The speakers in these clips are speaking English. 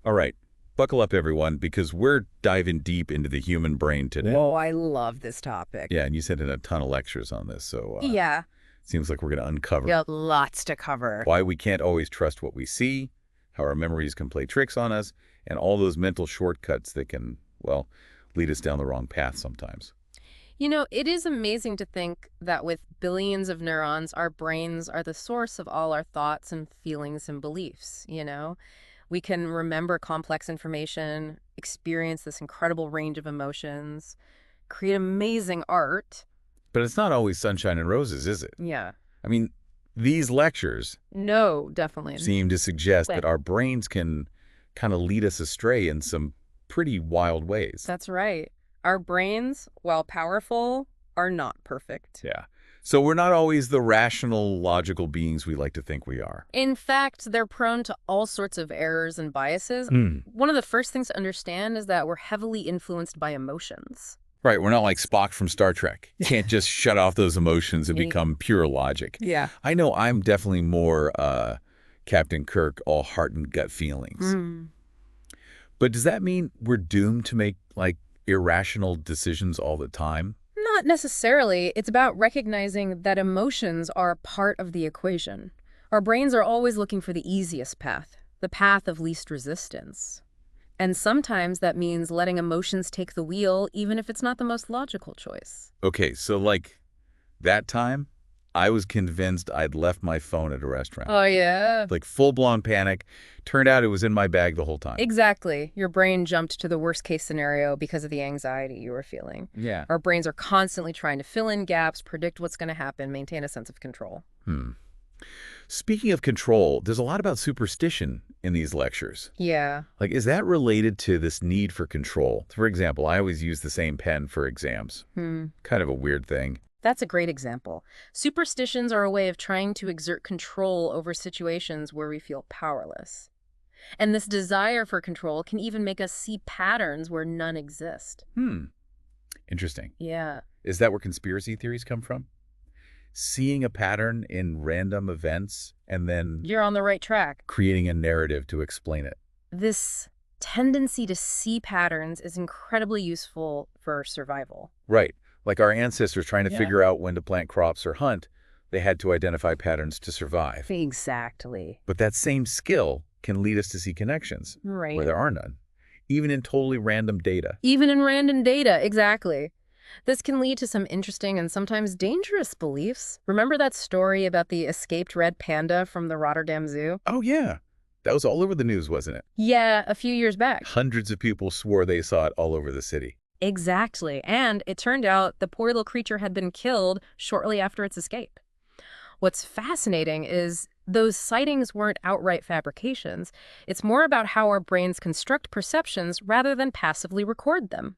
All right, buckle up, everyone, because we're diving deep into the human brain today. Whoa, I love this topic. Yeah, and you sent in a ton of lectures on this, so Yeah, seems like we're going to uncover got lots to cover. why we can't always trust what we see, how our memories can play tricks on us, and all those mental shortcuts that can, well, lead us down the wrong path sometimes. You know, it is amazing to think that with billions of neurons, our brains are the source of all our thoughts and feelings and beliefs, you know? We can remember complex information, experience this incredible range of emotions, create amazing art. But it's not always sunshine and roses, is it? Yeah. I mean, these lectures No, definitely. seem to suggest Well- that our brains can kind of lead us astray in some pretty wild ways. That's right. Our brains, while powerful, are not perfect. Yeah. So we're not always the rational, logical beings we like to think we are. In fact, they're prone to all sorts of errors and biases. One of the first things to understand is that we're heavily influenced by emotions. Right, we're not like Spock from Star Trek. You can't just shut off those emotions and become pure logic. Yeah. I know I'm definitely more Captain Kirk, all heart and gut feelings. But does that mean we're doomed to make, like, irrational decisions all the time? Not necessarily. It's about recognizing that emotions are part of the equation. Our brains are always looking for the easiest path, the path of least resistance. And sometimes that means letting emotions take the wheel, even if it's not the most logical choice. Okay, so like that time, I was convinced I'd left my phone at a restaurant. Oh, yeah? Like full-blown panic. Turned out it was in my bag the whole time. Exactly. Your brain jumped to the worst case scenario because of the anxiety you were feeling. Yeah. Our brains are constantly trying to fill in gaps, predict what's going to happen, maintain a sense of control. Speaking of control, there's a lot about superstition in these lectures. Yeah. Like, is that related to this need for control? For example, I always use the same pen for exams. Kind of a weird thing. That's a great example. Superstitions are a way of trying to exert control over situations where we feel powerless. And this desire for control can even make us see patterns where none exist. Interesting. Yeah. Is that where conspiracy theories come from? Seeing a pattern in random events and then You're on the right track. creating a narrative to explain it. This tendency to see patterns is incredibly useful for survival. Right. Like our ancestors trying to Yeah. figure out when to plant crops or hunt, they had to identify patterns to survive. Exactly. But that same skill can lead us to see connections Right. where there are none, even in totally random data. Even in random data, exactly. This can lead to some interesting and sometimes dangerous beliefs. Remember that story about the escaped red panda from the Rotterdam Zoo? Oh, yeah. That was all over the news, wasn't it? Yeah, a few years back. Hundreds of people swore they saw it all over the city. Exactly. And it turned out the poor little creature had been killed shortly after its escape. What's fascinating is those sightings weren't outright fabrications. It's more about how our brains construct perceptions rather than passively record them.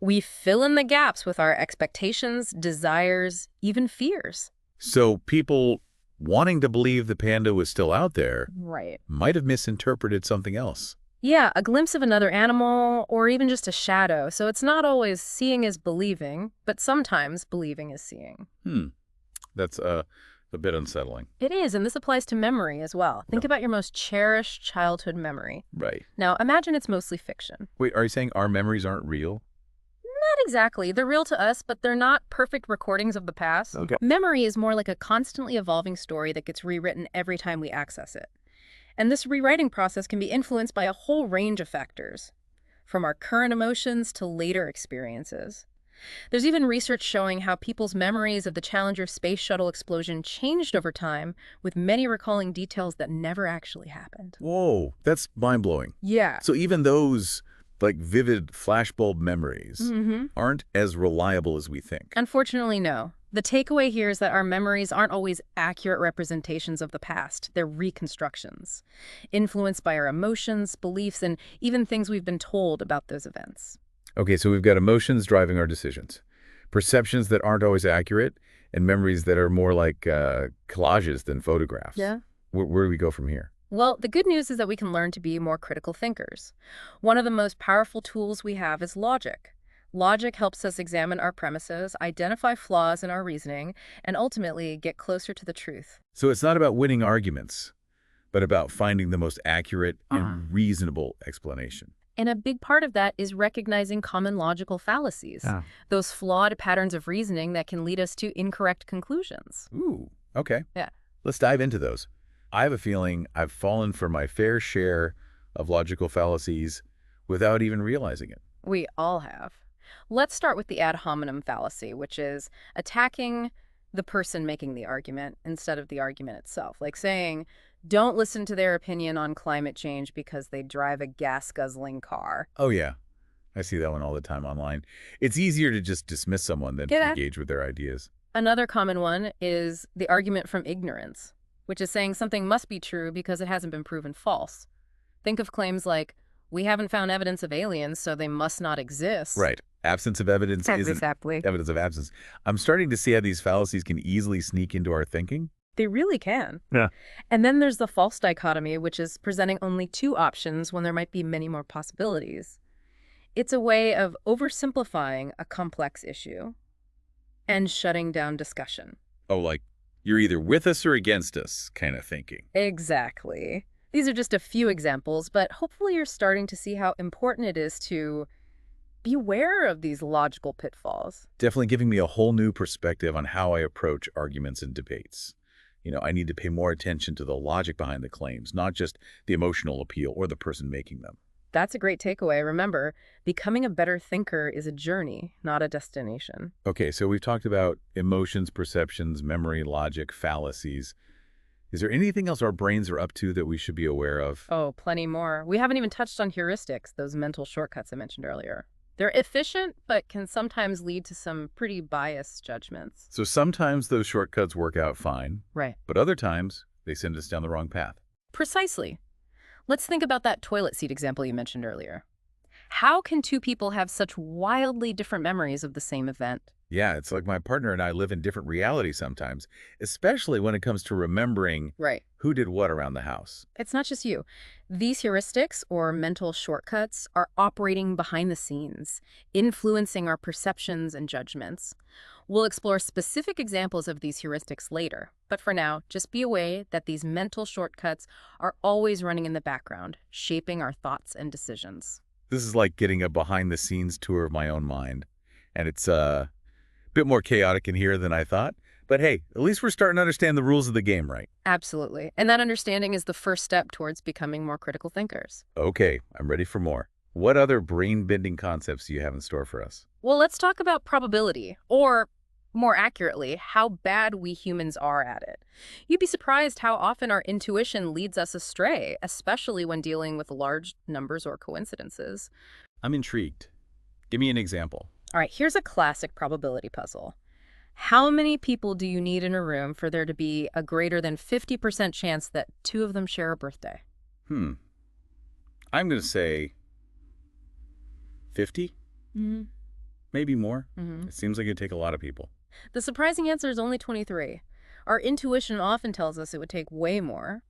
We fill in the gaps with our expectations, desires, even fears. So people wanting to believe the panda was still out there Right. might have misinterpreted something else. Yeah, a glimpse of another animal or even just a shadow. So it's not always seeing is believing, but sometimes believing is seeing. That's a bit unsettling. It is, and this applies to memory as well. Think about your most cherished childhood memory. Right. Now, imagine it's mostly fiction. Wait, are you saying our memories aren't real? Not exactly. They're real to us, but they're not perfect recordings of the past. Okay. Memory is more like a constantly evolving story that gets rewritten every time we access it. And this rewriting process can be influenced by a whole range of factors, from our current emotions to later experiences. There's even research showing how people's memories of the Challenger space shuttle explosion changed over time, with many recalling details that never actually happened. Whoa, that's mind-blowing. Yeah. So even those, like, vivid flashbulb memories aren't as reliable as we think. Unfortunately, no. The takeaway here is that our memories aren't always accurate representations of the past. They're reconstructions, influenced by our emotions, beliefs, and even things we've been told about those events. Okay, so we've got emotions driving our decisions, perceptions that aren't always accurate, and memories that are more like collages than photographs. Yeah. Where do we go from here? Well, the good news is that we can learn to be more critical thinkers. One of the most powerful tools we have is logic. Logic helps us examine our premises, identify flaws in our reasoning, and ultimately get closer to the truth. So it's not about winning arguments, but about finding the most accurate and reasonable explanation. And a big part of that is recognizing common logical fallacies, those flawed patterns of reasoning that can lead us to incorrect conclusions. Ooh, okay. Yeah. Let's dive into those. I have a feeling I've fallen for my fair share of logical fallacies without even realizing it. We all have. Let's start with the ad hominem fallacy, which is attacking the person making the argument instead of the argument itself. Like saying, don't listen to their opinion on climate change because they drive a gas-guzzling car. Oh, yeah. I see that one all the time online. It's easier to just dismiss someone than to engage with their ideas. Another common one is the argument from ignorance, which is saying something must be true because it hasn't been proven false. Think of claims like, we haven't found evidence of aliens, so they must not exist. Right. Absence of evidence isn't evidence of absence. I'm starting to see how these fallacies can easily sneak into our thinking. They really can. Yeah. And then there's the false dichotomy, which is presenting only two options when there might be many more possibilities. It's a way of oversimplifying a complex issue and shutting down discussion. Oh, like, you're either with us or against us kind of thinking. Exactly. These are just a few examples, but hopefully you're starting to see how important it is to be aware of these logical pitfalls. Definitely giving me a whole new perspective on how I approach arguments and debates. I need to pay more attention to the logic behind the claims, not just the emotional appeal or the person making them. That's a great takeaway. Remember, becoming a better thinker is a journey, not a destination. Okay, so we've talked about emotions, perceptions, memory, logic, fallacies. Is there anything else our brains are up to that we should be aware of? Oh, plenty more. We haven't even touched on heuristics, those mental shortcuts I mentioned earlier. They're efficient, but can sometimes lead to some pretty biased judgments. So sometimes those shortcuts work out fine. Right. But other times, they send us down the wrong path. Precisely. Let's think about that toilet seat example you mentioned earlier. How can two people have such wildly different memories of the same event? Yeah, it's like my partner and I live in different realities sometimes, especially when it comes to remembering who did what around the house. It's not just you. These heuristics, or mental shortcuts, are operating behind the scenes, influencing our perceptions and judgments. We'll explore specific examples of these heuristics later, but for now, just be aware that these mental shortcuts are always running in the background, shaping our thoughts and decisions. This is like getting a behind-the-scenes tour of my own mind, and it's a bit more chaotic in here than I thought. But hey, at least we're starting to understand the rules of the game, right? Absolutely. And that understanding is the first step towards becoming more critical thinkers. Okay, I'm ready for more. What other brain-bending concepts do you have in store for us? Well, let's talk about probability, or more accurately, how bad we humans are at it. You'd be surprised how often our intuition leads us astray, especially when dealing with large numbers or coincidences. I'm intrigued. Give me an example. All right, here's a classic probability puzzle. How many people do you need in a room for there to be a greater than 50% chance that two of them share a birthday? I'm going to say 50? Maybe more. It seems like it'd take a lot of people. The surprising answer is only 23. Our intuition often tells us it would take way more,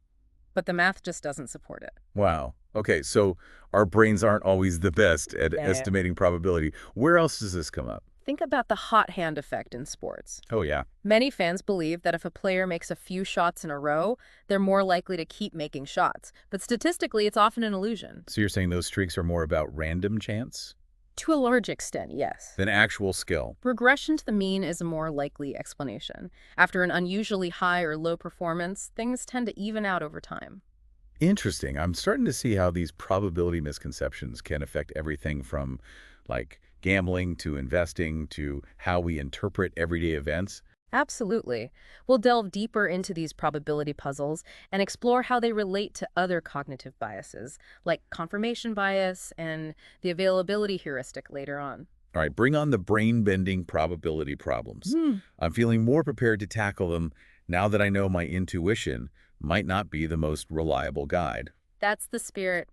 but the math just doesn't support it. Wow. Okay, so our brains aren't always the best at estimating probability. Where else does this come up? Think about the hot hand effect in sports. Oh, yeah. Many fans believe that if a player makes a few shots in a row, they're more likely to keep making shots. But statistically, it's often an illusion. So you're saying those streaks are more about random chance? To a large extent, yes. Than actual skill. Regression to the mean is a more likely explanation. After an unusually high or low performance, things tend to even out over time. Interesting. I'm starting to see how these probability misconceptions can affect everything from, like, gambling to investing to how we interpret everyday events. Absolutely. We'll delve deeper into these probability puzzles and explore how they relate to other cognitive biases, like confirmation bias and the availability heuristic later on. All right, bring on the brain-bending probability problems. I'm feeling more prepared to tackle them now that I know my intuition might not be the most reliable guide. That's the spirit.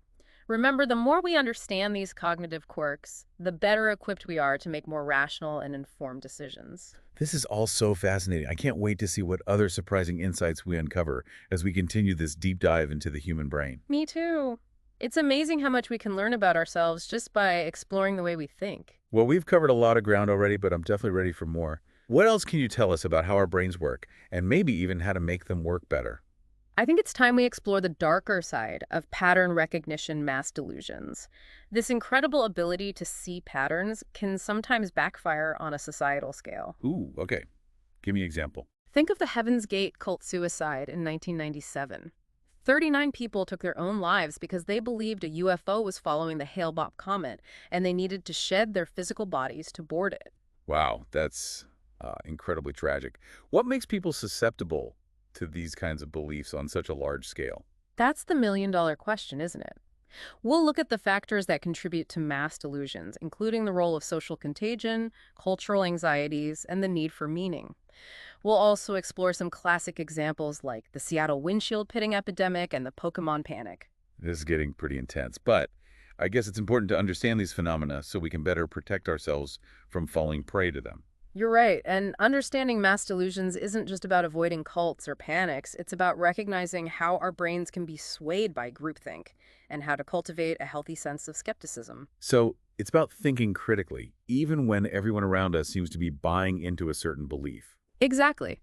Remember, the more we understand these cognitive quirks, the better equipped we are to make more rational and informed decisions. This is all so fascinating. I can't wait to see what other surprising insights we uncover as we continue this deep dive into the human brain. Me too. It's amazing how much we can learn about ourselves just by exploring the way we think. Well, we've covered a lot of ground already, but I'm definitely ready for more. What else can you tell us about how our brains work, and maybe even how to make them work better? I think it's time we explore the darker side of pattern recognition mass delusions. This incredible ability to see patterns can sometimes backfire on a societal scale. Ooh, okay. Give me an example. Think of the Heaven's Gate cult suicide in 1997. 39 people took their own lives because they believed a UFO was following the Hale-Bopp comet, and they needed to shed their physical bodies to board it. Wow, that's incredibly tragic. What makes people susceptible to these kinds of beliefs on such a large scale? That's the million-dollar question, isn't it? We'll look at the factors that contribute to mass delusions, including the role of social contagion, cultural anxieties, and the need for meaning. We'll also explore some classic examples like the Seattle windshield pitting epidemic and the Pokemon panic. This is getting pretty intense, but I guess it's important to understand these phenomena so we can better protect ourselves from falling prey to them. You're right, and understanding mass delusions isn't just about avoiding cults or panics. It's about recognizing how our brains can be swayed by groupthink and how to cultivate a healthy sense of skepticism. So it's about thinking critically, even when everyone around us seems to be buying into a certain belief. Exactly.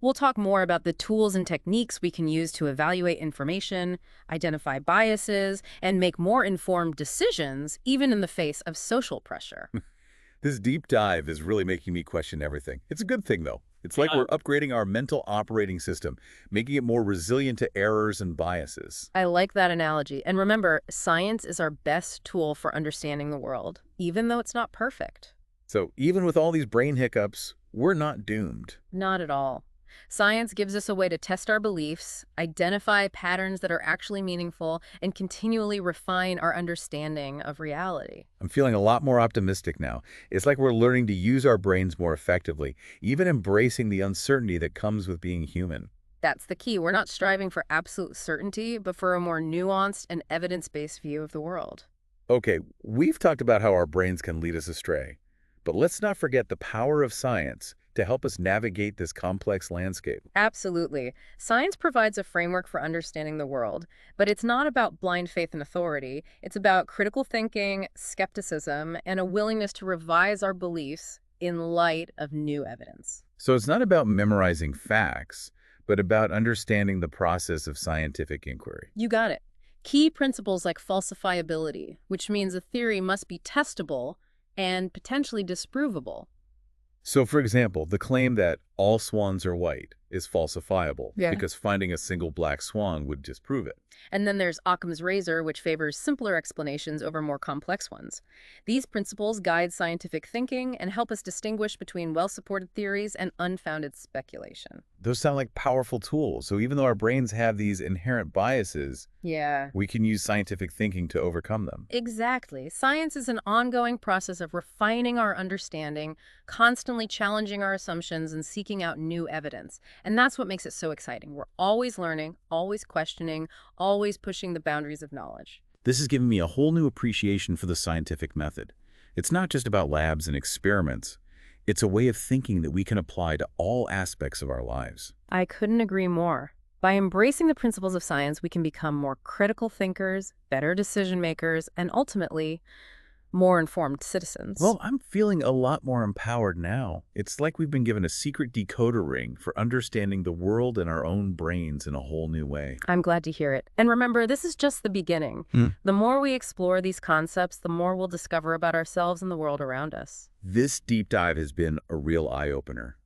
We'll talk more about the tools and techniques we can use to evaluate information, identify biases, and make more informed decisions, even in the face of social pressure. This deep dive is really making me question everything. It's a good thing, though. It's like we're upgrading our mental operating system, making it more resilient to errors and biases. I like that analogy. And remember, science is our best tool for understanding the world, even though it's not perfect. So even with all these brain hiccups, we're not doomed. Not at all. Science gives us a way to test our beliefs, identify patterns that are actually meaningful, and continually refine our understanding of reality. I'm feeling a lot more optimistic now. It's like we're learning to use our brains more effectively, even embracing the uncertainty that comes with being human. That's the key. We're not striving for absolute certainty, but for a more nuanced and evidence-based view of the world. Okay, we've talked about how our brains can lead us astray, but let's not forget the power of science to help us navigate this complex landscape. Absolutely. Science provides a framework for understanding the world, but it's not about blind faith and authority. It's about critical thinking, skepticism, and a willingness to revise our beliefs in light of new evidence. So it's not about memorizing facts, but about understanding the process of scientific inquiry. You got it. Key principles like falsifiability, which means a theory must be testable and potentially disprovable. So, for example, the claim that all swans are white is falsifiable because finding a single black swan would disprove it. And then there's Occam's razor, which favors simpler explanations over more complex ones. These principles guide scientific thinking and help us distinguish between well-supported theories and unfounded speculation. Those sound like powerful tools. So even though our brains have these inherent biases, we can use scientific thinking to overcome them. Exactly. Science is an ongoing process of refining our understanding, constantly challenging our assumptions, and seeking out new evidence. And that's what makes it so exciting. We're always learning, always questioning, always pushing the boundaries of knowledge. This has given me a whole new appreciation for the scientific method. It's not just about labs and experiments. It's a way of thinking that we can apply to all aspects of our lives. I couldn't agree more. By embracing the principles of science, we can become more critical thinkers, better decision makers, and ultimately, more informed citizens. Well, I'm feeling a lot more empowered now. It's like we've been given a secret decoder ring for understanding the world and our own brains in a whole new way. I'm glad to hear it. And remember, this is just the beginning. The more we explore these concepts, the more we'll discover about ourselves and the world around us. This deep dive has been a real eye-opener.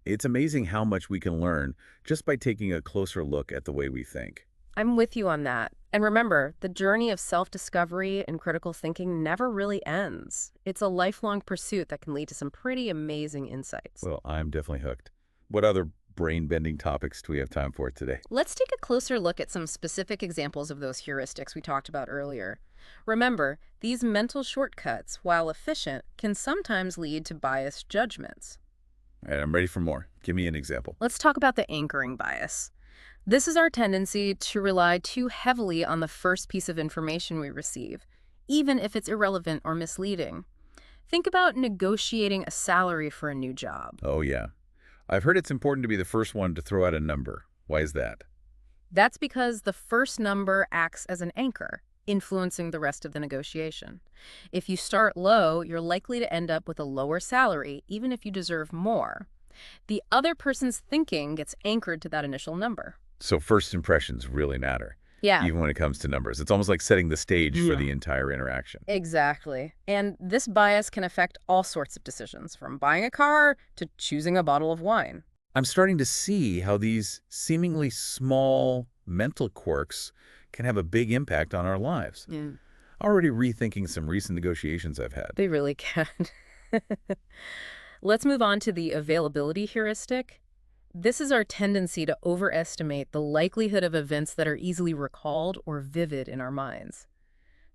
It's amazing how much we can learn just by taking a closer look at the way we think. I'm with you on that. And remember, the journey of self-discovery and critical thinking never really ends. It's a lifelong pursuit that can lead to some pretty amazing insights. Well, I'm definitely hooked. What other brain-bending topics do we have time for today? Let's take a closer look at some specific examples of those heuristics we talked about earlier. Remember, these mental shortcuts, while efficient, can sometimes lead to biased judgments. All right, I'm ready for more. Give me an example. Let's talk about the anchoring bias. This is our tendency to rely too heavily on the first piece of information we receive, even if it's irrelevant or misleading. Think about negotiating a salary for a new job. Oh, yeah. I've heard it's important to be the first one to throw out a number. Why is that? That's because the first number acts as an anchor, influencing the rest of the negotiation. If you start low, you're likely to end up with a lower salary, even if you deserve more. The other person's thinking gets anchored to that initial number. So first impressions really matter, Yeah. even when it comes to numbers. It's almost like setting the stage for the entire interaction. Exactly. And this bias can affect all sorts of decisions, from buying a car to choosing a bottle of wine. I'm starting to see how these seemingly small mental quirks can have a big impact on our lives. Yeah. Already rethinking some recent negotiations I've had. They really can. Let's move on to the availability heuristic. This is our tendency to overestimate the likelihood of events that are easily recalled or vivid in our minds.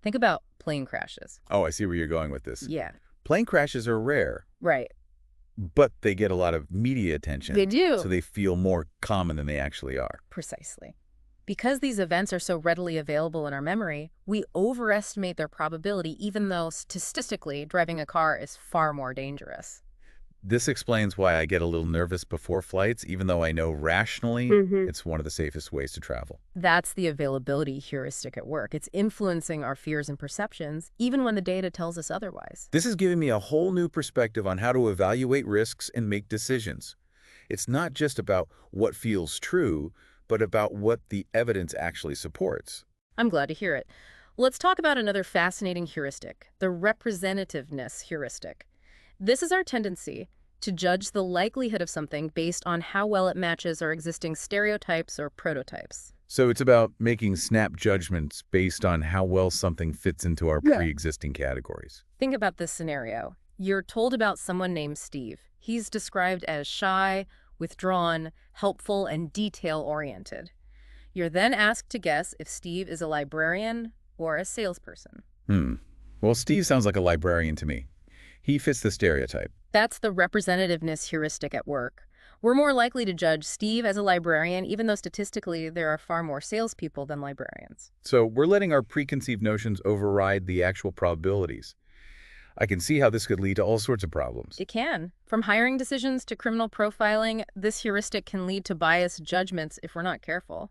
Think about plane crashes. Oh, I see where you're going with this. Yeah, Plane crashes are rare, right. but they get a lot of media attention. They do. So they feel more common than they actually are. Precisely. Because these events are so readily available in our memory, we overestimate their probability, even though statistically driving a car is far more dangerous. This explains why I get a little nervous before flights, even though I know rationally it's one of the safest ways to travel. That's the availability heuristic at work. It's influencing our fears and perceptions, even when the data tells us otherwise. This has given me a whole new perspective on how to evaluate risks and make decisions. It's not just about what feels true, but about what the evidence actually supports. I'm glad to hear it. Let's talk about another fascinating heuristic, the representativeness heuristic. This is our tendency to judge the likelihood of something based on how well it matches our existing stereotypes or prototypes. So it's about making snap judgments based on how well something fits into our pre-existing categories. Think about this scenario. You're told about someone named Steve. He's described as shy, withdrawn, helpful, and detail-oriented. You're then asked to guess if Steve is a librarian or a salesperson. Well, Steve sounds like a librarian to me. He fits the stereotype. That's the representativeness heuristic at work. We're more likely to judge Steve as a librarian, even though statistically there are far more salespeople than librarians. So we're letting our preconceived notions override the actual probabilities. I can see how this could lead to all sorts of problems. It can. From hiring decisions to criminal profiling, this heuristic can lead to biased judgments if we're not careful.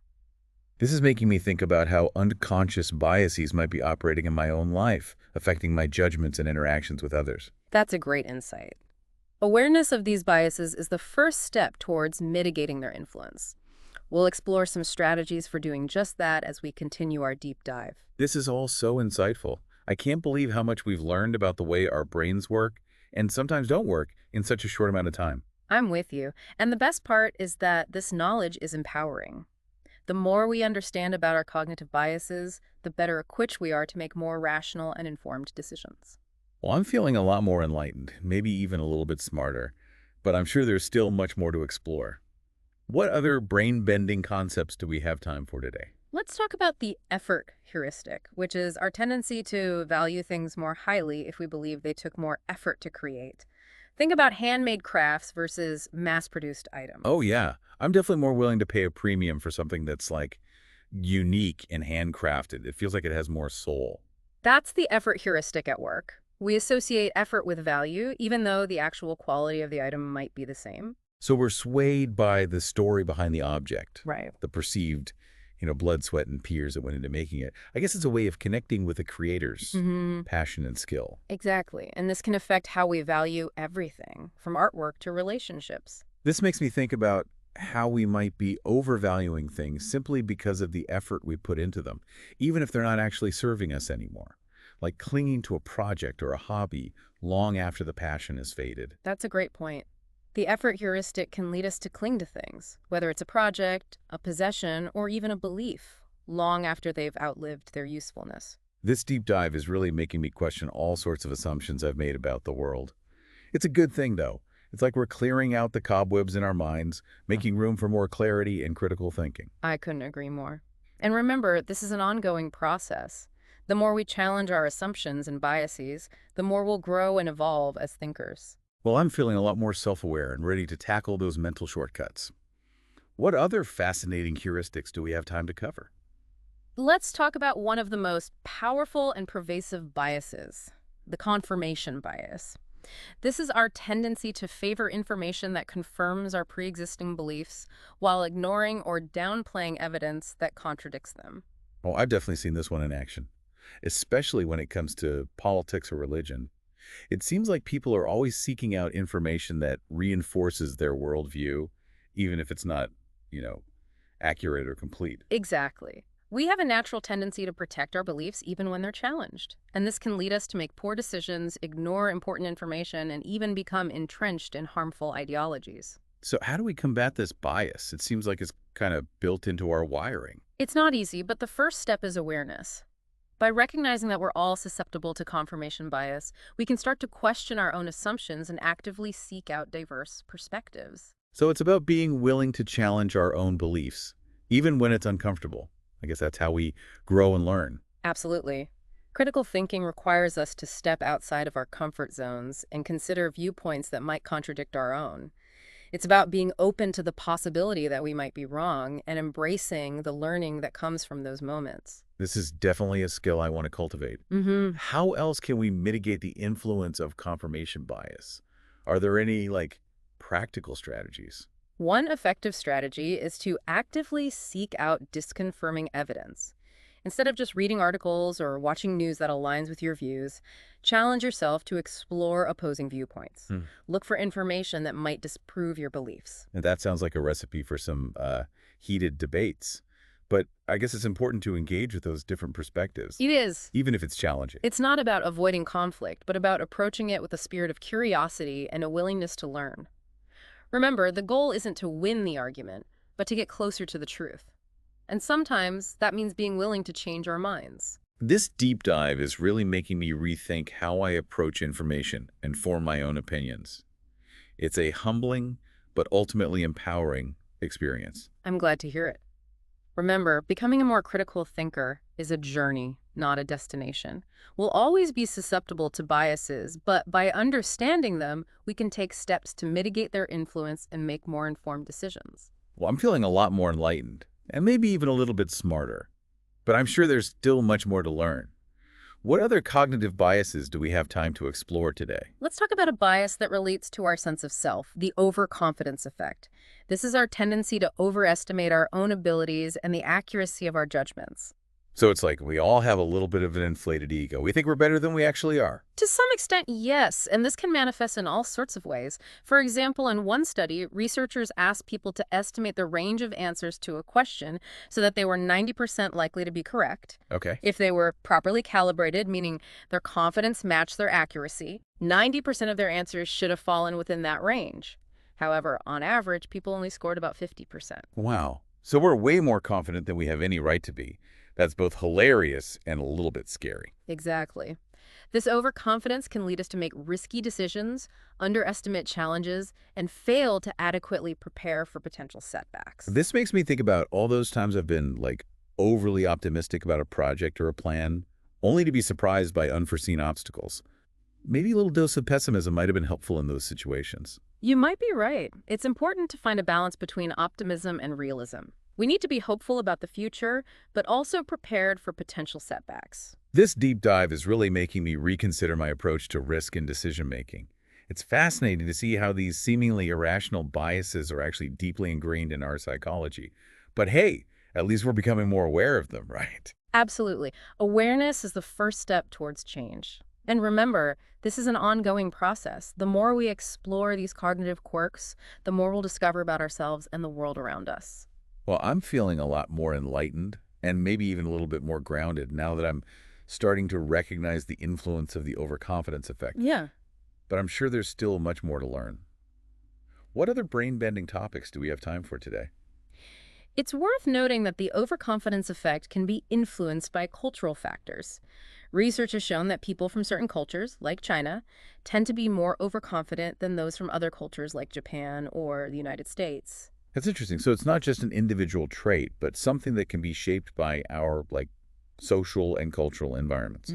This is making me think about how unconscious biases might be operating in my own life, affecting my judgments and interactions with others. That's a great insight. Awareness of these biases is the first step towards mitigating their influence. We'll explore some strategies for doing just that as we continue our deep dive. This is all so insightful. I can't believe how much we've learned about the way our brains work, and sometimes don't work, in such a short amount of time. I'm with you. And the best part is that this knowledge is empowering. The more we understand about our cognitive biases, the better equipped we are to make more rational and informed decisions. Well, I'm feeling a lot more enlightened, maybe even a little bit smarter, but I'm sure there's still much more to explore. What other brain-bending concepts do we have time for today? Let's talk about the effort heuristic, which is our tendency to value things more highly if we believe they took more effort to create. Think about handmade crafts versus mass-produced items. Oh, yeah. I'm definitely more willing to pay a premium for something that's, like, unique and handcrafted. It feels like it has more soul. That's the effort heuristic at work. We associate effort with value, even though the actual quality of the item might be the same. So we're swayed by the story behind the object. Right. The perceived, blood, sweat, and tears that went into making it. I guess it's a way of connecting with the creator's passion and skill. Exactly. And this can affect how we value everything, from artwork to relationships. This makes me think about how we might be overvaluing things simply because of the effort we put into them, even if they're not actually serving us anymore. Like clinging to a project or a hobby long after the passion has faded. That's a great point. The effort heuristic can lead us to cling to things, whether it's a project, a possession, or even a belief, long after they've outlived their usefulness. This deep dive is really making me question all sorts of assumptions I've made about the world. It's a good thing, though. It's like we're clearing out the cobwebs in our minds, making room for more clarity and critical thinking. I couldn't agree more. And remember, this is an ongoing process. The more we challenge our assumptions and biases, the more we'll grow and evolve as thinkers. Well, I'm feeling a lot more self-aware and ready to tackle those mental shortcuts. What other fascinating heuristics do we have time to cover? Let's talk about one of the most powerful and pervasive biases, the confirmation bias. This is our tendency to favor information that confirms our pre-existing beliefs while ignoring or downplaying evidence that contradicts them. Oh, I've definitely seen this one in action, especially when it comes to politics or religion. It seems like people are always seeking out information that reinforces their worldview, even if it's not, accurate or complete. Exactly. We have a natural tendency to protect our beliefs even when they're challenged. And this can lead us to make poor decisions, ignore important information, and even become entrenched in harmful ideologies. So how do we combat this bias? It seems like it's kind of built into our wiring. It's not easy, but the first step is awareness. By recognizing that we're all susceptible to confirmation bias, we can start to question our own assumptions and actively seek out diverse perspectives. So it's about being willing to challenge our own beliefs, even when it's uncomfortable. I guess that's how we grow and learn. Absolutely. Critical thinking requires us to step outside of our comfort zones and consider viewpoints that might contradict our own. It's about being open to the possibility that we might be wrong and embracing the learning that comes from those moments. This is definitely a skill I want to cultivate. How else can we mitigate the influence of confirmation bias? Are there any, practical strategies? One effective strategy is to actively seek out disconfirming evidence. Instead of just reading articles or watching news that aligns with your views, challenge yourself to explore opposing viewpoints. Look for information that might disprove your beliefs. And that sounds like a recipe for some heated debates. But I guess it's important to engage with those different perspectives, It is. even if it's challenging. It's not about avoiding conflict, but about approaching it with a spirit of curiosity and a willingness to learn. Remember, the goal isn't to win the argument, but to get closer to the truth. And sometimes that means being willing to change our minds. This deep dive is really making me rethink how I approach information and form my own opinions. It's a humbling, but ultimately empowering experience. I'm glad to hear it. Remember, becoming a more critical thinker is a journey, not a destination. We'll always be susceptible to biases, but by understanding them, we can take steps to mitigate their influence and make more informed decisions. Well, I'm feeling a lot more enlightened, and maybe even a little bit smarter. But I'm sure there's still much more to learn. What other cognitive biases do we have time to explore today? Let's talk about a bias that relates to our sense of self, the overconfidence effect. This is our tendency to overestimate our own abilities and the accuracy of our judgments. So it's like we all have a little bit of an inflated ego. We think we're better than we actually are. To some extent, yes, and this can manifest in all sorts of ways. For example, in one study, researchers asked people to estimate the range of answers to a question so that they were 90% likely to be correct. Okay. If they were properly calibrated, meaning their confidence matched their accuracy, 90% of their answers should have fallen within that range. However, on average, people only scored about 50%. Wow. So we're way more confident than we have any right to be. That's both hilarious and a little bit scary. Exactly. This overconfidence can lead us to make risky decisions, underestimate challenges, and fail to adequately prepare for potential setbacks. This makes me think about all those times I've been, overly optimistic about a project or a plan, only to be surprised by unforeseen obstacles. Maybe a little dose of pessimism might have been helpful in those situations. You might be right. It's important to find a balance between optimism and realism. We need to be hopeful about the future, but also prepared for potential setbacks. This deep dive is really making me reconsider my approach to risk and decision-making. It's fascinating to see how these seemingly irrational biases are actually deeply ingrained in our psychology. But hey, at least we're becoming more aware of them, right? Absolutely. Awareness is the first step towards change. And remember, this is an ongoing process. The more we explore these cognitive quirks, the more we'll discover about ourselves and the world around us. Well, I'm feeling a lot more enlightened and maybe even a little bit more grounded now that I'm starting to recognize the influence of the overconfidence effect. Yeah. But I'm sure there's still much more to learn. What other brain-bending topics do we have time for today? It's worth noting that the overconfidence effect can be influenced by cultural factors. Research has shown that people from certain cultures, like China, tend to be more overconfident than those from other cultures like Japan or the United States. That's interesting. So it's not just an individual trait, but something that can be shaped by our, social and cultural environments.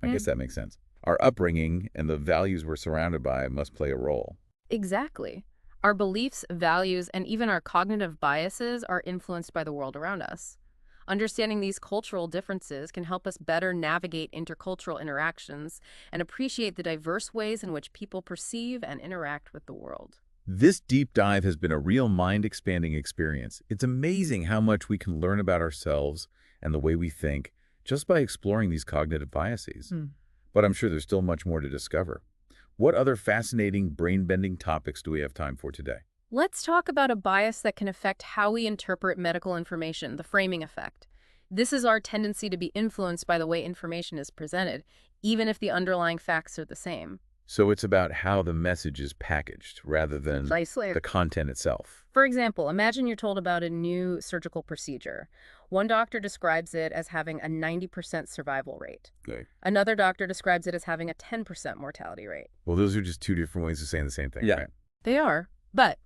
I guess that makes sense. Our upbringing and the values we're surrounded by must play a role. Exactly. Our beliefs, values, and even our cognitive biases are influenced by the world around us. Understanding these cultural differences can help us better navigate intercultural interactions and appreciate the diverse ways in which people perceive and interact with the world. This deep dive has been a real mind-expanding experience. It's amazing how much we can learn about ourselves and the way we think just by exploring these cognitive biases. But I'm sure there's still much more to discover. What other fascinating, brain-bending topics do we have time for today? Let's talk about a bias that can affect how we interpret medical information, the framing effect. This is our tendency to be influenced by the way information is presented, even if the underlying facts are the same. So it's about how the message is packaged rather than Precisely. the content itself. For example, imagine you're told about a new surgical procedure. One doctor describes it as having a 90% survival rate. Okay. Another doctor describes it as having a 10% mortality rate. Well, those are just two different ways of saying the same thing, Yeah. right? They are. But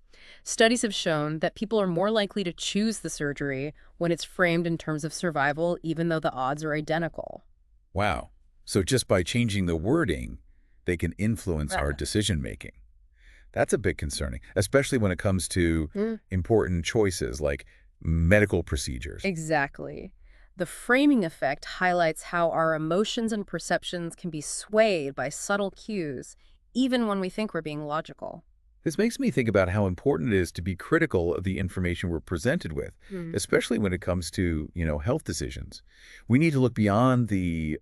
studies have shown that people are more likely to choose the surgery when it's framed in terms of survival, even though the odds are identical. Wow. So just by changing the wording, they can influence our Right. decision-making. That's a bit concerning, especially when it comes to Mm. important choices like medical procedures. Exactly. The framing effect highlights how our emotions and perceptions can be swayed by subtle cues, even when we think we're being logical. This makes me think about how important it is to be critical of the information we're presented with, Hmm. especially when it comes to, health decisions. We need to look beyond the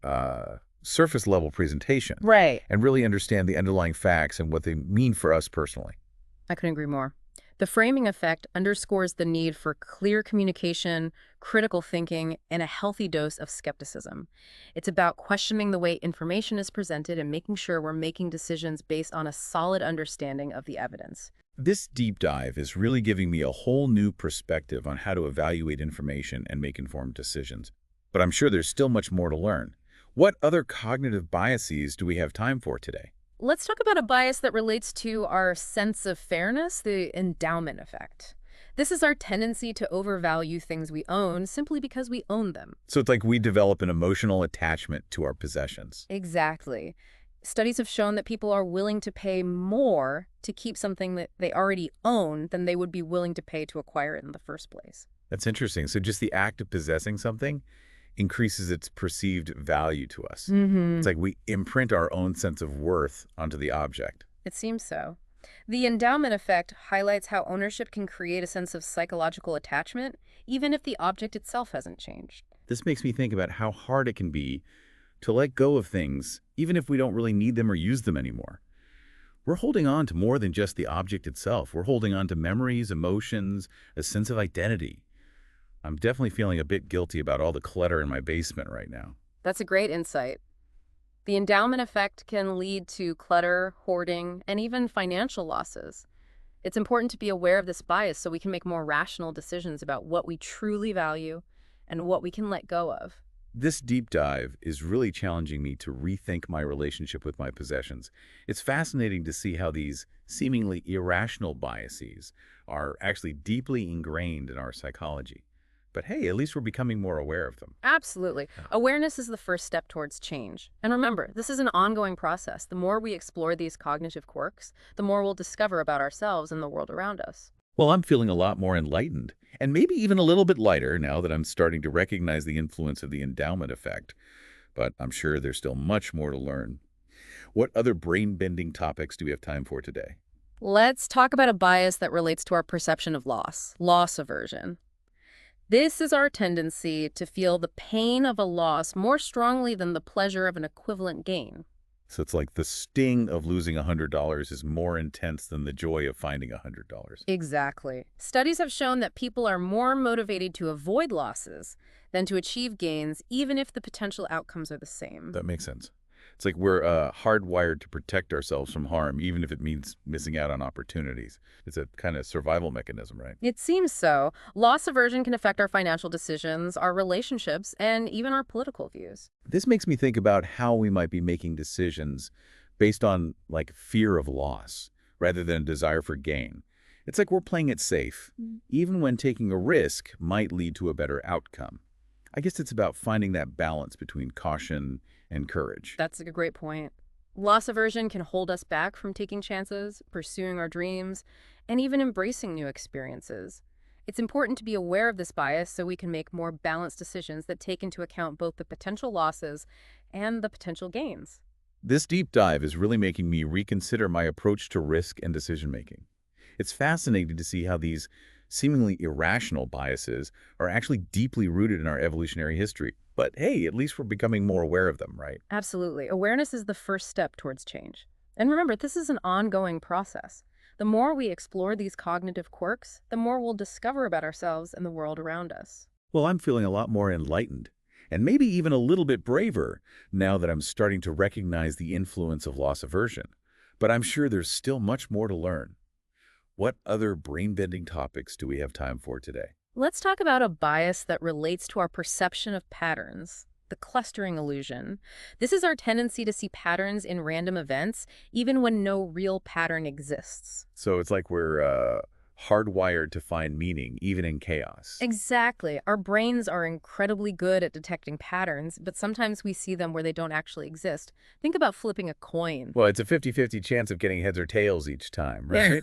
surface level presentation Right. and really understand the underlying facts and what they mean for us personally. I couldn't agree more. The framing effect underscores the need for clear communication, critical thinking, and a healthy dose of skepticism. It's about questioning the way information is presented and making sure we're making decisions based on a solid understanding of the evidence. This deep dive is really giving me a whole new perspective on how to evaluate information and make informed decisions. But I'm sure there's still much more to learn. What other cognitive biases do we have time for today? Let's talk about a bias that relates to our sense of fairness, the endowment effect. This is our tendency to overvalue things we own simply because we own them. So it's like we develop an emotional attachment to our possessions. Exactly. Studies have shown that people are willing to pay more to keep something that they already own than they would be willing to pay to acquire it in the first place. That's interesting. So just the act of possessing something increases its perceived value to us. Mm-hmm. It's like we imprint our own sense of worth onto the object. It seems so. The endowment effect highlights how ownership can create a sense of psychological attachment, even if the object itself hasn't changed. This makes me think about how hard it can be to let go of things, even if we don't really need them or use them anymore. We're holding on to more than just the object itself. We're holding on to memories, emotions, a sense of identity. I'm definitely feeling a bit guilty about all the clutter in my basement right now. That's a great insight. The endowment effect can lead to clutter, hoarding, and even financial losses. It's important to be aware of this bias so we can make more rational decisions about what we truly value and what we can let go of. This deep dive is really challenging me to rethink my relationship with my possessions. It's fascinating to see how these seemingly irrational biases are actually deeply ingrained in our psychology. But hey, at least we're becoming more aware of them. Absolutely. Awareness is the first step towards change. And remember, this is an ongoing process. The more we explore these cognitive quirks, the more we'll discover about ourselves and the world around us. Well, I'm feeling a lot more enlightened, and maybe even a little bit lighter now that I'm starting to recognize the influence of the endowment effect. But I'm sure there's still much more to learn. What other brain-bending topics do we have time for today? Let's talk about a bias that relates to our perception of loss aversion. This is our tendency to feel the pain of a loss more strongly than the pleasure of an equivalent gain. So it's like the sting of losing $100 is more intense than the joy of finding $100. Exactly. Studies have shown that people are more motivated to avoid losses than to achieve gains, even if the potential outcomes are the same. That makes sense. It's like we're hardwired to protect ourselves from harm, even if it means missing out on opportunities. It's a kind of survival mechanism, right? It seems so. Loss aversion can affect our financial decisions, our relationships, and even our political views. This makes me think about how we might be making decisions based on, like, fear of loss rather than a desire for gain. It's like we're playing it safe, even when taking a risk might lead to a better outcome. I guess it's about finding that balance between caution and courage. That's a great point. Loss aversion can hold us back from taking chances, pursuing our dreams, and even embracing new experiences. It's important to be aware of this bias so we can make more balanced decisions that take into account both the potential losses and the potential gains. This deep dive is really making me reconsider my approach to risk and decision-making. It's fascinating to see how these seemingly irrational biases are actually deeply rooted in our evolutionary history. But hey, at least we're becoming more aware of them, right? Absolutely. Awareness is the first step towards change. And remember, this is an ongoing process. The more we explore these cognitive quirks, the more we'll discover about ourselves and the world around us. Well, I'm feeling a lot more enlightened, and maybe even a little bit braver now that I'm starting to recognize the influence of loss aversion. But I'm sure there's still much more to learn. What other brain-bending topics do we have time for today? Let's talk about a bias that relates to our perception of patterns. The clustering illusion. This is our tendency to see patterns in random events, even when no real pattern exists. So it's like we're hardwired to find meaning, even in chaos. Exactly. Our brains are incredibly good at detecting patterns, but sometimes we see them where they don't actually exist. Think about flipping a coin. Well, it's a 50-50 chance of getting heads or tails each time, right?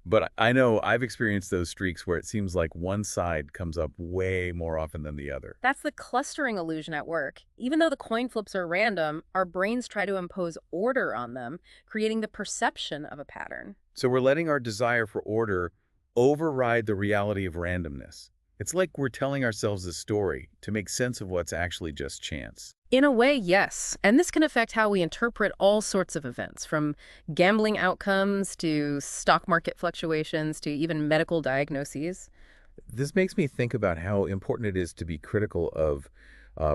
But I know I've experienced those streaks where it seems like one side comes up way more often than the other. That's the clustering illusion at work. Even though the coin flips are random, our brains try to impose order on them, creating the perception of a pattern. So we're letting our desire for order override the reality of randomness. It's like we're telling ourselves a story to make sense of what's actually just chance. In a way, yes. And this can affect how we interpret all sorts of events, from gambling outcomes to stock market fluctuations to even medical diagnoses. This makes me think about how important it is to be critical of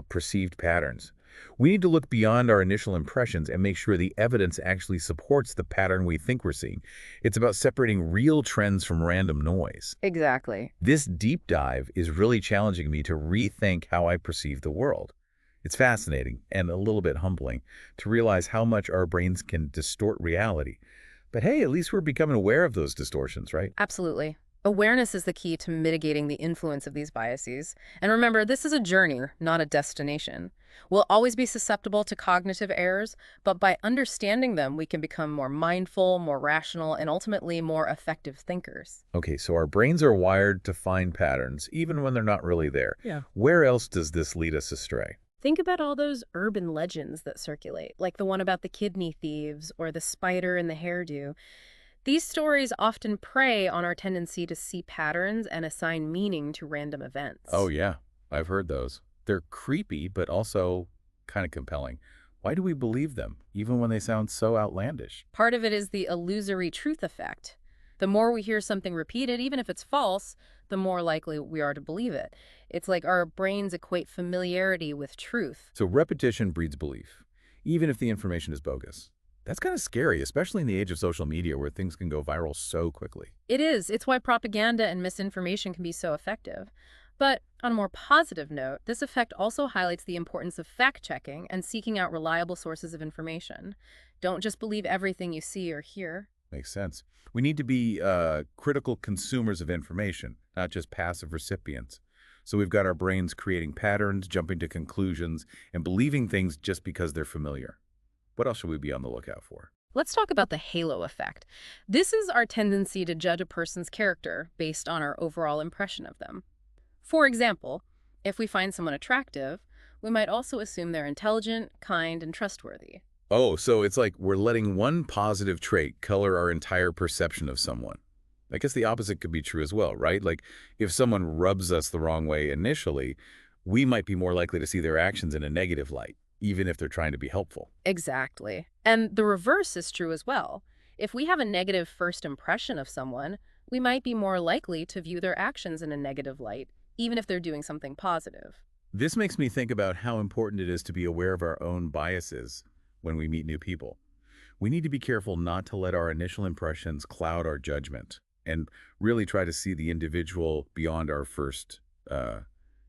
perceived patterns. We need to look beyond our initial impressions and make sure the evidence actually supports the pattern we think we're seeing. It's about separating real trends from random noise. Exactly. This deep dive is really challenging me to rethink how I perceive the world. It's fascinating and a little bit humbling to realize how much our brains can distort reality. But hey, at least we're becoming aware of those distortions, right? Absolutely. Awareness is the key to mitigating the influence of these biases. And remember, this is a journey, not a destination. We'll always be susceptible to cognitive errors, but by understanding them, we can become more mindful, more rational, and ultimately more effective thinkers. Okay, so our brains are wired to find patterns, even when they're not really there. Yeah. Where else does this lead us astray? Think about all those urban legends that circulate, like the one about the kidney thieves or the spider in the hairdo. These stories often prey on our tendency to see patterns and assign meaning to random events. Oh, yeah, I've heard those. They're creepy, but also kind of compelling. Why do we believe them, even when they sound so outlandish? Part of it is the illusory truth effect. The more we hear something repeated, even if it's false, the more likely we are to believe it. It's like our brains equate familiarity with truth. So repetition breeds belief, even if the information is bogus. That's kind of scary, especially in the age of social media where things can go viral so quickly. It is. It's why propaganda and misinformation can be so effective. But on a more positive note, this effect also highlights the importance of fact-checking and seeking out reliable sources of information. Don't just believe everything you see or hear. Makes sense. We need to be critical consumers of information, not just passive recipients. So we've got our brains creating patterns, jumping to conclusions, and believing things just because they're familiar. What else should we be on the lookout for? Let's talk about the halo effect. This is our tendency to judge a person's character based on our overall impression of them. For example, if we find someone attractive, we might also assume they're intelligent, kind, and trustworthy. Oh, so it's like we're letting one positive trait color our entire perception of someone. I guess the opposite could be true as well, right? Like if someone rubs us the wrong way initially, we might be more likely to see their actions in a negative light, even if they're trying to be helpful. Exactly. And the reverse is true as well. If we have a negative first impression of someone, we might be more likely to view their actions in a negative light, even if they're doing something positive. This makes me think about how important it is to be aware of our own biases when we meet new people. We need to be careful not to let our initial impressions cloud our judgment and really try to see the individual beyond our first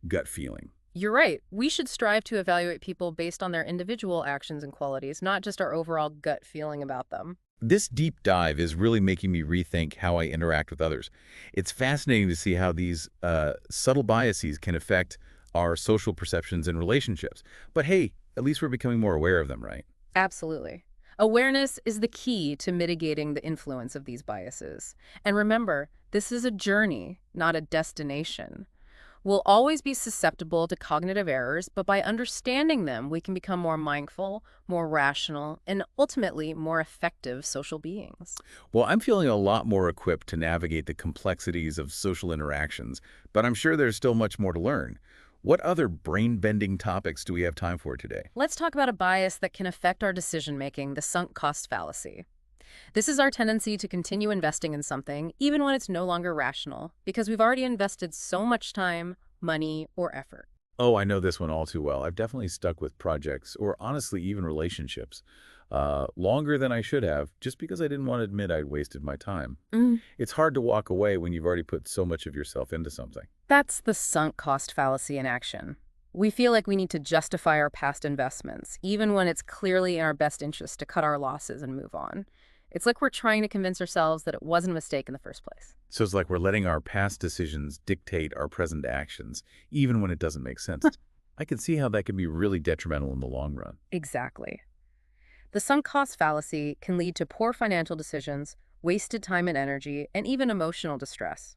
gut feeling. You're right. We should strive to evaluate people based on their individual actions and qualities, not just our overall gut feeling about them. This deep dive is really making me rethink how I interact with others. It's fascinating to see how these subtle biases can affect our social perceptions and relationships. But hey, at least we're becoming more aware of them, right? Absolutely. Awareness is the key to mitigating the influence of these biases. And remember, this is a journey, not a destination. We'll always be susceptible to cognitive errors, but by understanding them, we can become more mindful, more rational, and ultimately more effective social beings. Well, I'm feeling a lot more equipped to navigate the complexities of social interactions, but I'm sure there's still much more to learn. What other brain-bending topics do we have time for today? Let's talk about a bias that can affect our decision-making, the sunk cost fallacy. This is our tendency to continue investing in something, even when it's no longer rational, because we've already invested so much time, money, or effort. Oh, I know this one all too well. I've definitely stuck with projects, or honestly, even relationships, longer than I should have, just because I didn't want to admit I'd wasted my time. Mm. It's hard to walk away when you've already put so much of yourself into something. That's the sunk cost fallacy in action. We feel like we need to justify our past investments, even when it's clearly in our best interest to cut our losses and move on. It's like we're trying to convince ourselves that it wasn't a mistake in the first place. So it's like we're letting our past decisions dictate our present actions, even when it doesn't make sense. I can see how that can be really detrimental in the long run. Exactly. The sunk cost fallacy can lead to poor financial decisions, wasted time and energy, and even emotional distress.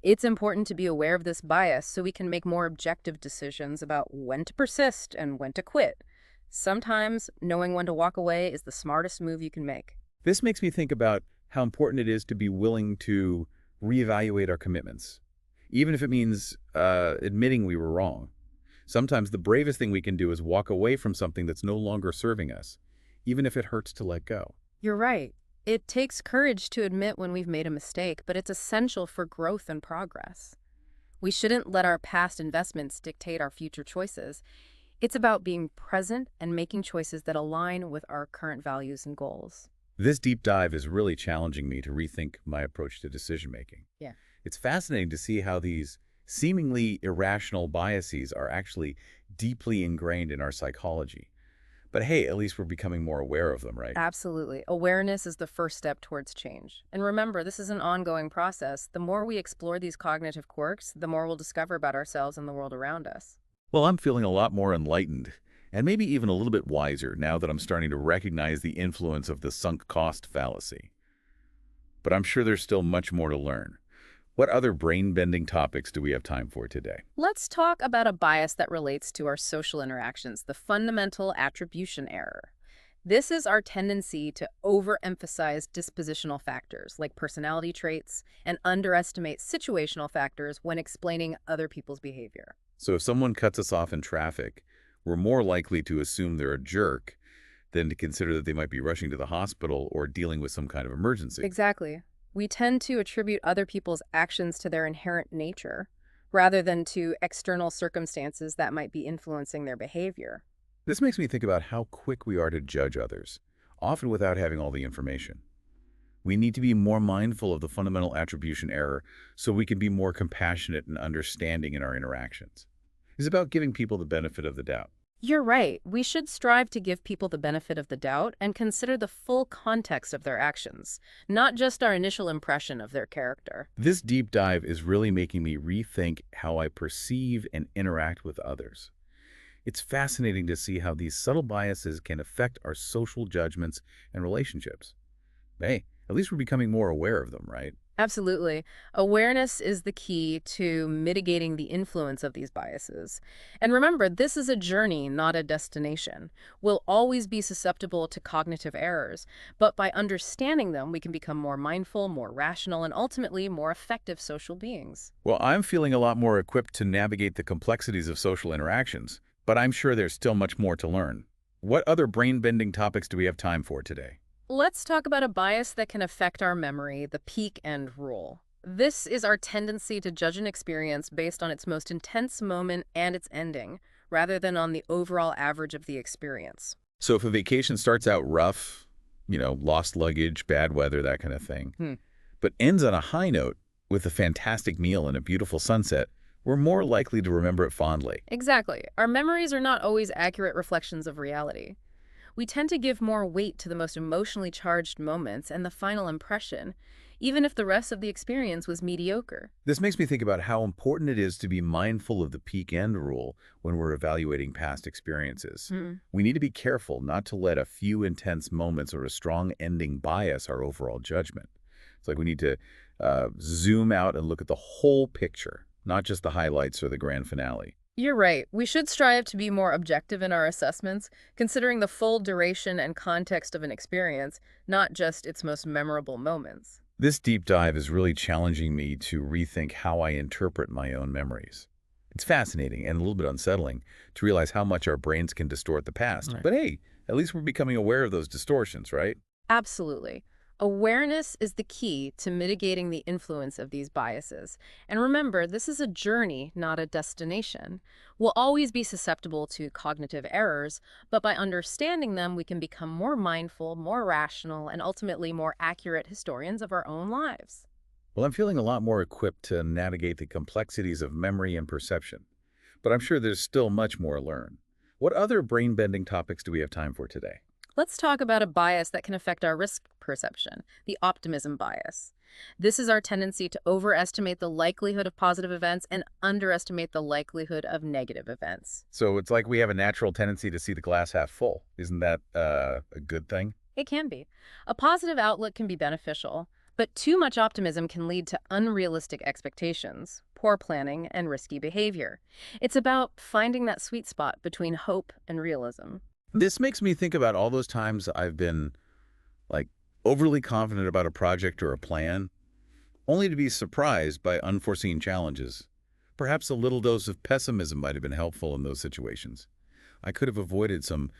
It's important to be aware of this bias so we can make more objective decisions about when to persist and when to quit. Sometimes knowing when to walk away is the smartest move you can make. This makes me think about how important it is to be willing to reevaluate our commitments, even if it means admitting we were wrong. Sometimes the bravest thing we can do is walk away from something that's no longer serving us, even if it hurts to let go. You're right. It takes courage to admit when we've made a mistake, but it's essential for growth and progress. We shouldn't let our past investments dictate our future choices. It's about being present and making choices that align with our current values and goals. This deep dive is really challenging me to rethink my approach to decision-making. Yeah. It's fascinating to see how these seemingly irrational biases are actually deeply ingrained in our psychology. But hey, at least we're becoming more aware of them, right? Absolutely. Awareness is the first step towards change. And remember, this is an ongoing process. The more we explore these cognitive quirks, the more we'll discover about ourselves and the world around us. Well, I'm feeling a lot more enlightened, and maybe even a little bit wiser now that I'm starting to recognize the influence of the sunk cost fallacy. But I'm sure there's still much more to learn. What other brain-bending topics do we have time for today? Let's talk about a bias that relates to our social interactions, the fundamental attribution error. This is our tendency to overemphasize dispositional factors like personality traits and underestimate situational factors when explaining other people's behavior. So if someone cuts us off in traffic, we're more likely to assume they're a jerk than to consider that they might be rushing to the hospital or dealing with some kind of emergency. Exactly. We tend to attribute other people's actions to their inherent nature, rather than to external circumstances that might be influencing their behavior. This makes me think about how quick we are to judge others, often without having all the information. We need to be more mindful of the fundamental attribution error so we can be more compassionate and understanding in our interactions. It's about giving people the benefit of the doubt. You're right. We should strive to give people the benefit of the doubt and consider the full context of their actions, not just our initial impression of their character. This deep dive is really making me rethink how I perceive and interact with others. It's fascinating to see how these subtle biases can affect our social judgments and relationships. Hey, at least we're becoming more aware of them, right? Absolutely. Awareness is the key to mitigating the influence of these biases. And remember, this is a journey, not a destination. We'll always be susceptible to cognitive errors, but by understanding them, we can become more mindful, more rational, and ultimately more effective social beings. Well, I'm feeling a lot more equipped to navigate the complexities of social interactions, but I'm sure there's still much more to learn. What other brain-bending topics do we have time for today? Let's talk about a bias that can affect our memory, the peak end rule. This is our tendency to judge an experience based on its most intense moment and its ending, rather than on the overall average of the experience. So if a vacation starts out rough, lost luggage, bad weather, that kind of thing, but ends on a high note with a fantastic meal and a beautiful sunset, we're more likely to remember it fondly. Exactly. Our memories are not always accurate reflections of reality. We tend to give more weight to the most emotionally charged moments and the final impression, even if the rest of the experience was mediocre. This makes me think about how important it is to be mindful of the peak end rule when we're evaluating past experiences. We need to be careful not to let a few intense moments or a strong ending bias our overall judgment. It's like we need to zoom out and look at the whole picture, not just the highlights or the grand finale. You're right. We should strive to be more objective in our assessments, considering the full duration and context of an experience, not just its most memorable moments. This deep dive is really challenging me to rethink how I interpret my own memories. It's fascinating and a little bit unsettling to realize how much our brains can distort the past. Right. But hey, at least we're becoming aware of those distortions, right? Absolutely. Awareness is the key to mitigating the influence of these biases. And remember, this is a journey, not a destination. We'll always be susceptible to cognitive errors, but by understanding them, we can become more mindful, more rational, and ultimately more accurate historians of our own lives. Well, I'm feeling a lot more equipped to navigate the complexities of memory and perception, but I'm sure there's still much more to learn. What other brain-bending topics do we have time for today? Let's talk about a bias that can affect our risk perception, the optimism bias. This is our tendency to overestimate the likelihood of positive events and underestimate the likelihood of negative events. So it's like we have a natural tendency to see the glass half full. Isn't that a good thing? It can be. A positive outlook can be beneficial, but too much optimism can lead to unrealistic expectations, poor planning, and risky behavior. It's about finding that sweet spot between hope and realism. This makes me think about all those times I've been, like, overly confident about a project or a plan, only to be surprised by unforeseen challenges. Perhaps a little dose of pessimism might have been helpful in those situations. I could have avoided some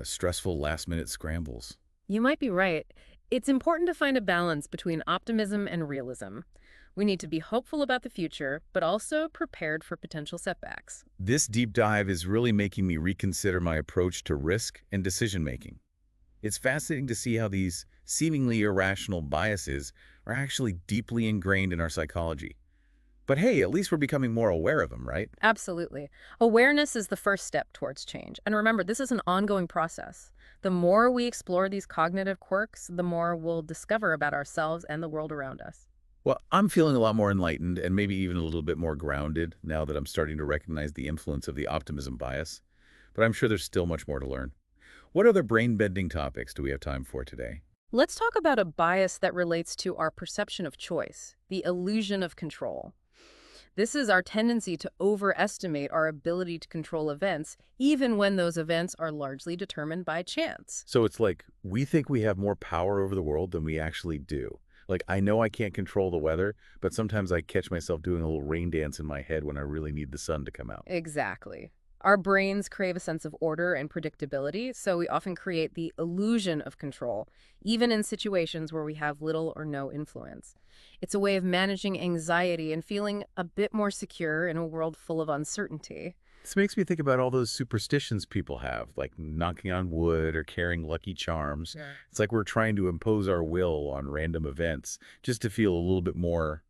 stressful last-minute scrambles. You might be right. It's important to find a balance between optimism and realism. We need to be hopeful about the future, but also prepared for potential setbacks. This deep dive is really making me reconsider my approach to risk and decision-making. It's fascinating to see how these seemingly irrational biases are actually deeply ingrained in our psychology. But hey, at least we're becoming more aware of them, right? Absolutely. Awareness is the first step towards change. And remember, this is an ongoing process. The more we explore these cognitive quirks, the more we'll discover about ourselves and the world around us. Well, I'm feeling a lot more enlightened and maybe even a little bit more grounded now that I'm starting to recognize the influence of the optimism bias. But I'm sure there's still much more to learn. What other brain-bending topics do we have time for today? Let's talk about a bias that relates to our perception of choice, the illusion of control. This is our tendency to overestimate our ability to control events, even when those events are largely determined by chance. So it's like we think we have more power over the world than we actually do. Like, I know I can't control the weather, but sometimes I catch myself doing a little rain dance in my head when I really need the sun to come out. Exactly. Our brains crave a sense of order and predictability, so we often create the illusion of control, even in situations where we have little or no influence. It's a way of managing anxiety and feeling a bit more secure in a world full of uncertainty. This makes me think about all those superstitions people have, like knocking on wood or carrying lucky charms. Yeah. It's like we're trying to impose our will on random events just to feel a little bit more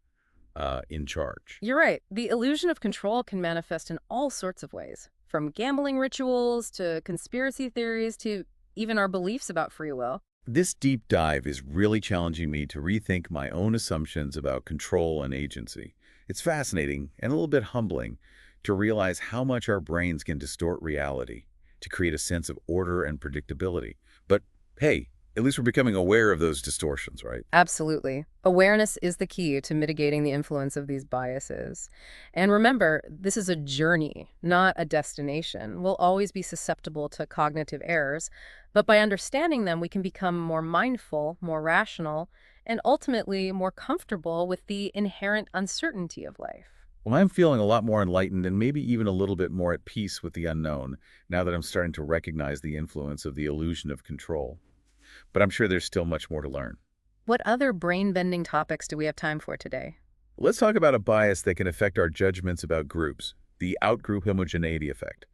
in charge. You're right. The illusion of control can manifest in all sorts of ways, from gambling rituals to conspiracy theories to even our beliefs about free will. This deep dive is really challenging me to rethink my own assumptions about control and agency. It's fascinating and a little bit humbling to realize how much our brains can distort reality to create a sense of order and predictability. But hey, at least we're becoming aware of those distortions, right? Absolutely. Awareness is the key to mitigating the influence of these biases. And remember, this is a journey, not a destination. We'll always be susceptible to cognitive errors, but by understanding them, we can become more mindful, more rational, and ultimately more comfortable with the inherent uncertainty of life. Well, I'm feeling a lot more enlightened and maybe even a little bit more at peace with the unknown now that I'm starting to recognize the influence of the illusion of control. But I'm sure there's still much more to learn. What other brain-bending topics do we have time for today? Let's talk about a bias that can affect our judgments about groups, the outgroup homogeneity effect.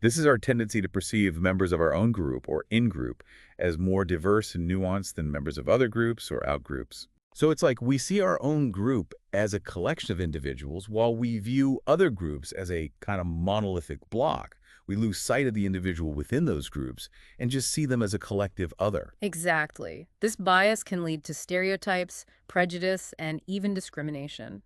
This is our tendency to perceive members of our own group or in-group as more diverse and nuanced than members of other groups or outgroups. So it's like we see our own group as a collection of individuals while we view other groups as a kind of monolithic block. We lose sight of the individual within those groups and just see them as a collective other. Exactly. This bias can lead to stereotypes, prejudice, and even discrimination.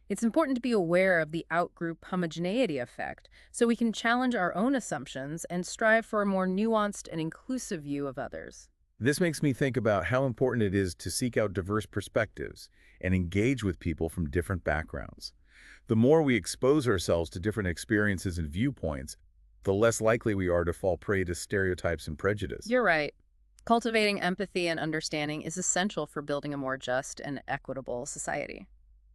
It's important to be aware of the outgroup homogeneity effect so we can challenge our own assumptions and strive for a more nuanced and inclusive view of others. This makes me think about how important it is to seek out diverse perspectives and engage with people from different backgrounds. The more we expose ourselves to different experiences and viewpoints, the less likely we are to fall prey to stereotypes and prejudice. You're right. Cultivating empathy and understanding is essential for building a more just and equitable society.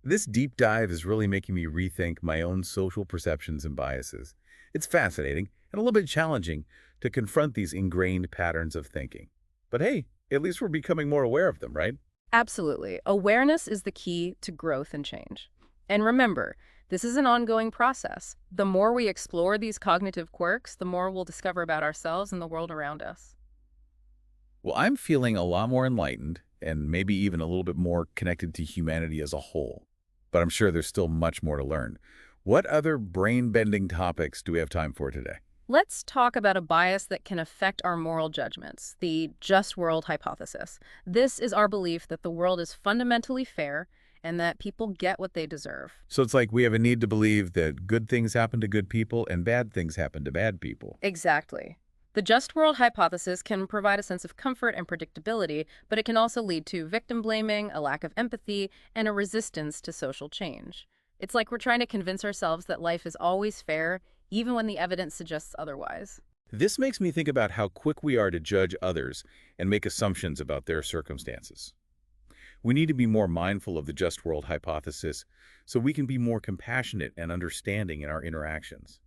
This deep dive is really making me rethink my own social perceptions and biases. It's fascinating and a little bit challenging to confront these ingrained patterns of thinking. But hey, at least we're becoming more aware of them, right? Absolutely. Awareness is the key to growth and change. And remember, this is an ongoing process. The more we explore these cognitive quirks, the more we'll discover about ourselves and the world around us. Well, I'm feeling a lot more enlightened and maybe even a little bit more connected to humanity as a whole. But I'm sure there's still much more to learn. What other brain-bending topics do we have time for today? Let's talk about a bias that can affect our moral judgments, the just world hypothesis. This is our belief that the world is fundamentally fair and that people get what they deserve. So it's like we have a need to believe that good things happen to good people and bad things happen to bad people. Exactly. The just world hypothesis can provide a sense of comfort and predictability, but it can also lead to victim blaming, a lack of empathy, and a resistance to social change. It's like we're trying to convince ourselves that life is always fair, even when the evidence suggests otherwise. This makes me think about how quick we are to judge others and make assumptions about their circumstances. We need to be more mindful of the just world hypothesis so we can be more compassionate and understanding in our interactions.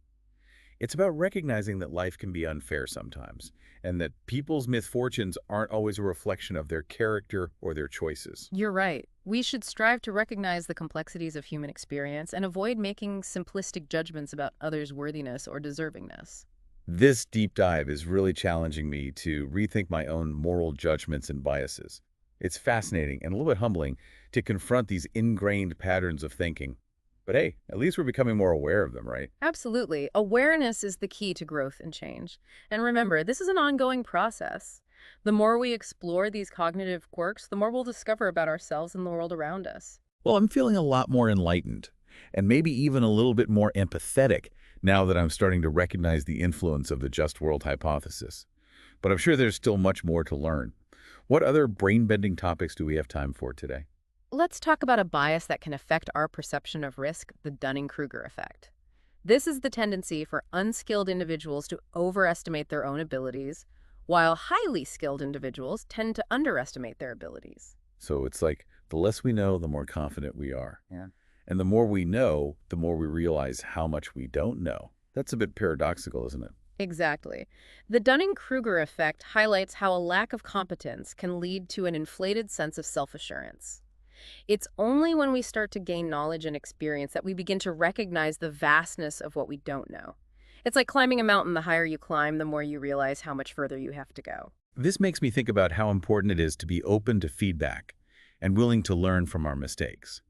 It's about recognizing that life can be unfair sometimes, and that people's misfortunes aren't always a reflection of their character or their choices. You're right. We should strive to recognize the complexities of human experience and avoid making simplistic judgments about others' worthiness or deservingness. This deep dive is really challenging me to rethink my own moral judgments and biases. It's fascinating and a little bit humbling to confront these ingrained patterns of thinking. But hey, at least we're becoming more aware of them, right? Absolutely. Awareness is the key to growth and change. And remember, this is an ongoing process. The more we explore these cognitive quirks, the more we'll discover about ourselves and the world around us. Well, I'm feeling a lot more enlightened and maybe even a little bit more empathetic now that I'm starting to recognize the influence of the just world hypothesis. But I'm sure there's still much more to learn. What other brain-bending topics do we have time for today? Let's talk about a bias that can affect our perception of risk, the Dunning-Kruger effect. This is the tendency for unskilled individuals to overestimate their own abilities, while highly skilled individuals tend to underestimate their abilities. So it's like the less we know, the more confident we are. Yeah. And the more we know, the more we realize how much we don't know. That's a bit paradoxical, isn't it? Exactly. The Dunning-Kruger effect highlights how a lack of competence can lead to an inflated sense of self-assurance. It's only when we start to gain knowledge and experience that we begin to recognize the vastness of what we don't know. It's like climbing a mountain. The higher you climb, the more you realize how much further you have to go. This makes me think about how important it is to be open to feedback and willing to learn from our mistakes.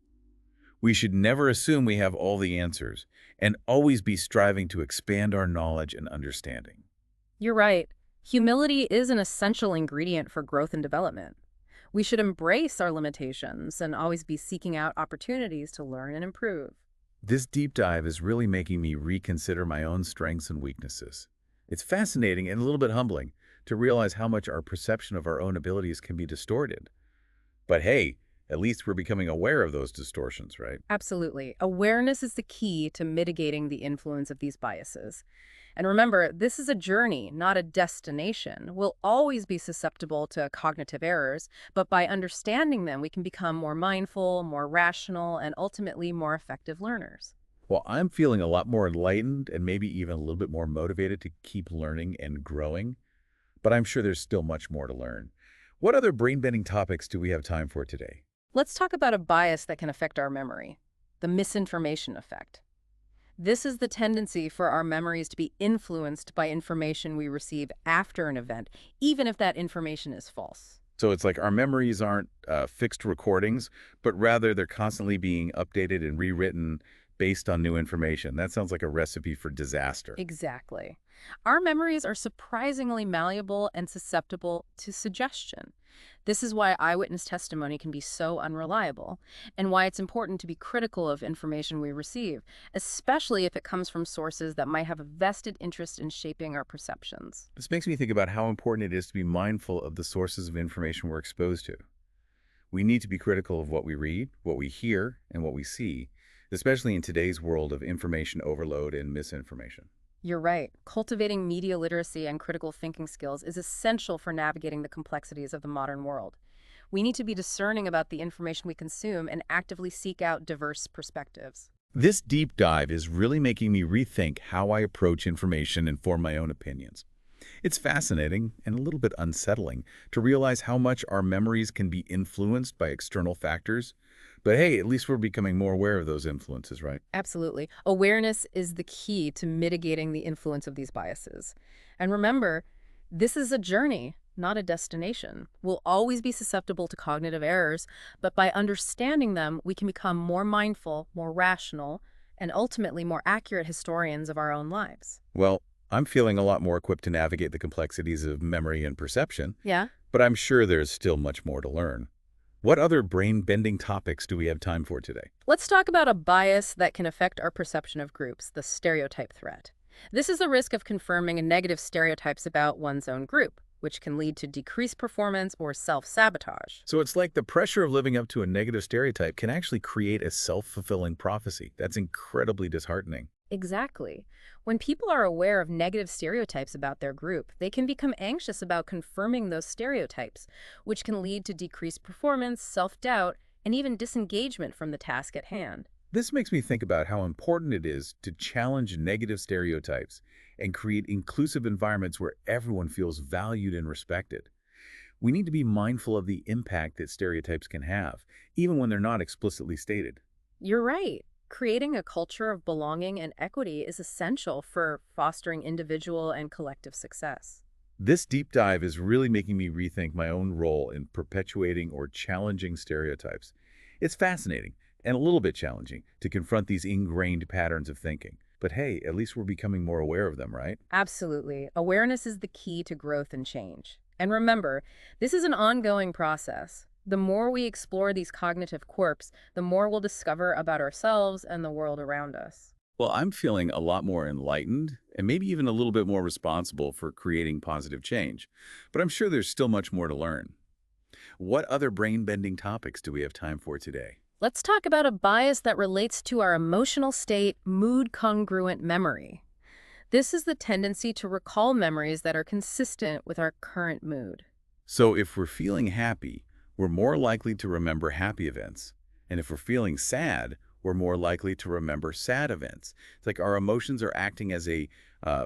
We should never assume we have all the answers and always be striving to expand our knowledge and understanding. You're right. Humility is an essential ingredient for growth and development. We should embrace our limitations and always be seeking out opportunities to learn and improve. This deep dive is really making me reconsider my own strengths and weaknesses. It's fascinating and a little bit humbling to realize how much our perception of our own abilities can be distorted. But hey, at least we're becoming aware of those distortions, right? Absolutely. Awareness is the key to mitigating the influence of these biases. And remember, this is a journey, not a destination. We'll always be susceptible to cognitive errors, but by understanding them, we can become more mindful, more rational, and ultimately more effective learners. Well, I'm feeling a lot more enlightened and maybe even a little bit more motivated to keep learning and growing, but I'm sure there's still much more to learn. What other brain-bending topics do we have time for today? Let's talk about a bias that can affect our memory, the misinformation effect. This is the tendency for our memories to be influenced by information we receive after an event, even if that information is false. So it's like our memories aren't fixed recordings, but rather they're constantly being updated and rewritten based on new information. That sounds like a recipe for disaster. Exactly. Our memories are surprisingly malleable and susceptible to suggestion. This is why eyewitness testimony can be so unreliable, and why it's important to be critical of information we receive, especially if it comes from sources that might have a vested interest in shaping our perceptions. This makes me think about how important it is to be mindful of the sources of information we're exposed to. We need to be critical of what we read, what we hear, and what we see, especially in today's world of information overload and misinformation. You're right. Cultivating media literacy and critical thinking skills is essential for navigating the complexities of the modern world. We need to be discerning about the information we consume and actively seek out diverse perspectives. This deep dive is really making me rethink how I approach information and form my own opinions. It's fascinating and a little bit unsettling to realize how much our memories can be influenced by external factors. But hey, at least we're becoming more aware of those influences, right? Absolutely. Awareness is the key to mitigating the influence of these biases. And remember, this is a journey, not a destination. We'll always be susceptible to cognitive errors, but by understanding them, we can become more mindful, more rational, and ultimately more accurate historians of our own lives. Well, I'm feeling a lot more equipped to navigate the complexities of memory and perception, Yeah? but I'm sure there's still much more to learn. What other brain-bending topics do we have time for today? Let's talk about a bias that can affect our perception of groups, the stereotype threat. This is the risk of confirming negative stereotypes about one's own group, which can lead to decreased performance or self-sabotage. So it's like the pressure of living up to a negative stereotype can actually create a self-fulfilling prophecy. That's incredibly disheartening. Exactly. When people are aware of negative stereotypes about their group, they can become anxious about confirming those stereotypes, which can lead to decreased performance, self-doubt, and even disengagement from the task at hand. This makes me think about how important it is to challenge negative stereotypes and create inclusive environments where everyone feels valued and respected. We need to be mindful of the impact that stereotypes can have, even when they're not explicitly stated. You're right. Creating a culture of belonging and equity is essential for fostering individual and collective success. This deep dive is really making me rethink my own role in perpetuating or challenging stereotypes. It's fascinating and a little bit challenging to confront these ingrained patterns of thinking. But hey, at least we're becoming more aware of them, right? Absolutely. Awareness is the key to growth and change. And remember, this is an ongoing process. The more we explore these cognitive quirks, the more we'll discover about ourselves and the world around us. Well, I'm feeling a lot more enlightened and maybe even a little bit more responsible for creating positive change. But I'm sure there's still much more to learn. What other brain-bending topics do we have time for today? Let's talk about a bias that relates to our emotional state, mood-congruent memory. This is the tendency to recall memories that are consistent with our current mood. So if we're feeling happy, we're more likely to remember happy events. And if we're feeling sad, we're more likely to remember sad events. It's like our emotions are acting as a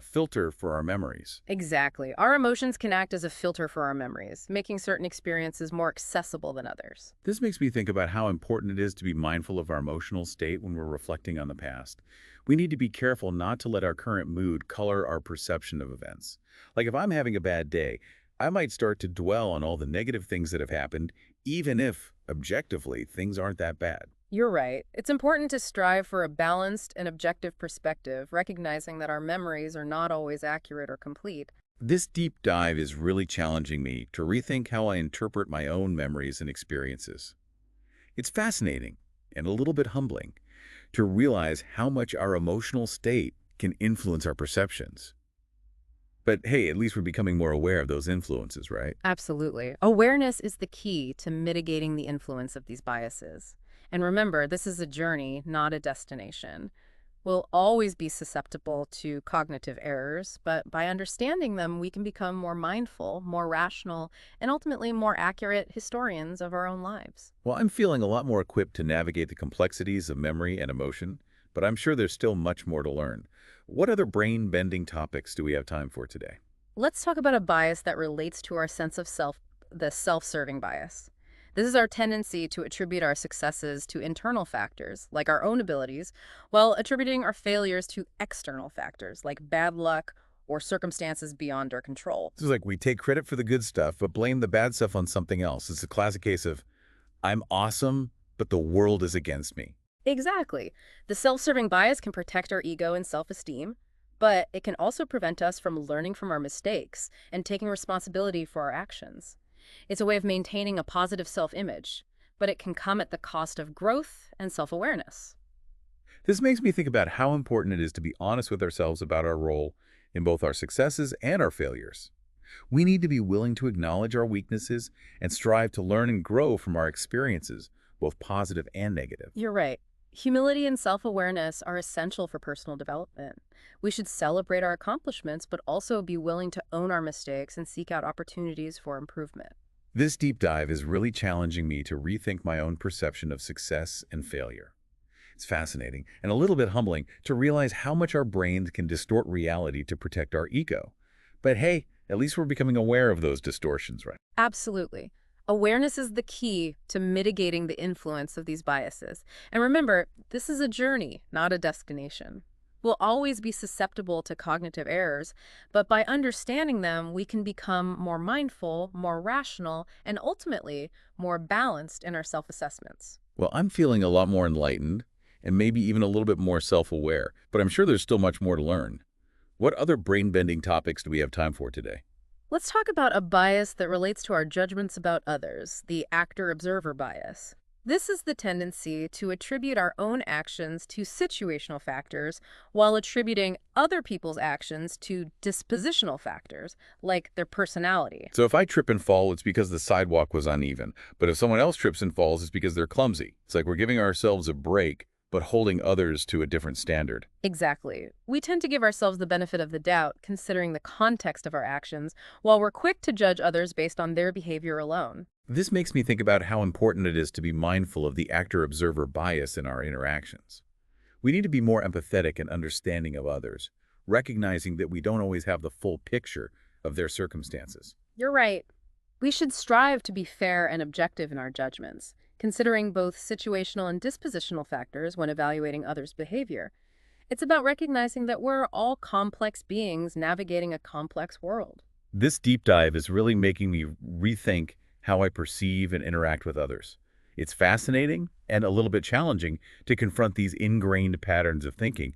filter for our memories. Exactly. Our emotions can act as a filter for our memories, making certain experiences more accessible than others. This makes me think about how important it is to be mindful of our emotional state when we're reflecting on the past. We need to be careful not to let our current mood color our perception of events. Like if I'm having a bad day, I might start to dwell on all the negative things that have happened, even if, objectively, things aren't that bad. You're right. It's important to strive for a balanced and objective perspective, recognizing that our memories are not always accurate or complete. This deep dive is really challenging me to rethink how I interpret my own memories and experiences. It's fascinating and a little bit humbling to realize how much our emotional state can influence our perceptions. But hey, at least we're becoming more aware of those influences, right? Absolutely. Awareness is the key to mitigating the influence of these biases. And remember, this is a journey, not a destination. We'll always be susceptible to cognitive errors, but by understanding them, we can become more mindful, more rational, and ultimately more accurate historians of our own lives. Well, I'm feeling a lot more equipped to navigate the complexities of memory and emotion, but I'm sure there's still much more to learn. What other brain-bending topics do we have time for today? Let's talk about a bias that relates to our sense of self, the self-serving bias. This is our tendency to attribute our successes to internal factors, like our own abilities, while attributing our failures to external factors, like bad luck or circumstances beyond our control. This is like we take credit for the good stuff, but blame the bad stuff on something else. It's a classic case of, I'm awesome, but the world is against me. Exactly. The self-serving bias can protect our ego and self-esteem, but it can also prevent us from learning from our mistakes and taking responsibility for our actions. It's a way of maintaining a positive self-image, but it can come at the cost of growth and self-awareness. This makes me think about how important it is to be honest with ourselves about our role in both our successes and our failures. We need to be willing to acknowledge our weaknesses and strive to learn and grow from our experiences, both positive and negative. You're right. Humility and self-awareness are essential for personal development. We should celebrate our accomplishments, but also be willing to own our mistakes and seek out opportunities for improvement. This deep dive is really challenging me to rethink my own perception of success and failure. It's fascinating and a little bit humbling to realize how much our brains can distort reality to protect our ego. But hey, At least we're becoming aware of those distortions, right? Absolutely. Awareness is the key to mitigating the influence of these biases. And remember, this is a journey, not a destination. We'll always be susceptible to cognitive errors, but by understanding them, we can become more mindful, more rational, and ultimately more balanced in our self-assessments. Well, I'm feeling a lot more enlightened and maybe even a little bit more self-aware, but I'm sure there's still much more to learn. What other brain-bending topics do we have time for today? Let's talk about a bias that relates to our judgments about others, the actor-observer bias. This is the tendency to attribute our own actions to situational factors while attributing other people's actions to dispositional factors, like their personality. So if I trip and fall, it's because the sidewalk was uneven. But if someone else trips and falls, it's because they're clumsy. It's like we're giving ourselves a break, but holding others to a different standard. Exactly. We tend to give ourselves the benefit of the doubt, considering the context of our actions, while we're quick to judge others based on their behavior alone. This makes me think about how important it is to be mindful of the actor-observer bias in our interactions. We need to be more empathetic and understanding of others, recognizing that we don't always have the full picture of their circumstances. You're right. We should strive to be fair and objective in our judgments, considering both situational and dispositional factors when evaluating others' behavior. It's about recognizing that we're all complex beings navigating a complex world. This deep dive is really making me rethink how I perceive and interact with others. It's fascinating and a little bit challenging to confront these ingrained patterns of thinking.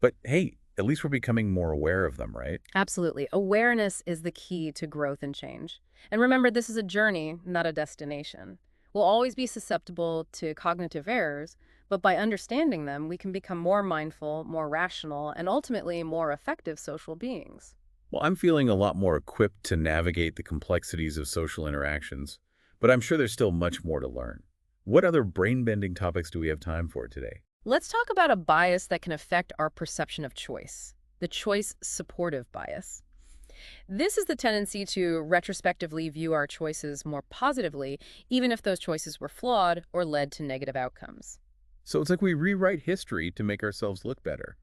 But hey, at least we're becoming more aware of them, right? Absolutely. Awareness is the key to growth and change. And remember, this is a journey, not a destination. We'll always be susceptible to cognitive errors, but by understanding them, we can become more mindful, more rational, and ultimately more effective social beings. Well, I'm feeling a lot more equipped to navigate the complexities of social interactions, but I'm sure there's still much more to learn. What other brain-bending topics do we have time for today? Let's talk about a bias that can affect our perception of choice, the choice supportive bias. This is the tendency to retrospectively view our choices more positively, even if those choices were flawed or led to negative outcomes. So it's like we rewrite history to make ourselves look better.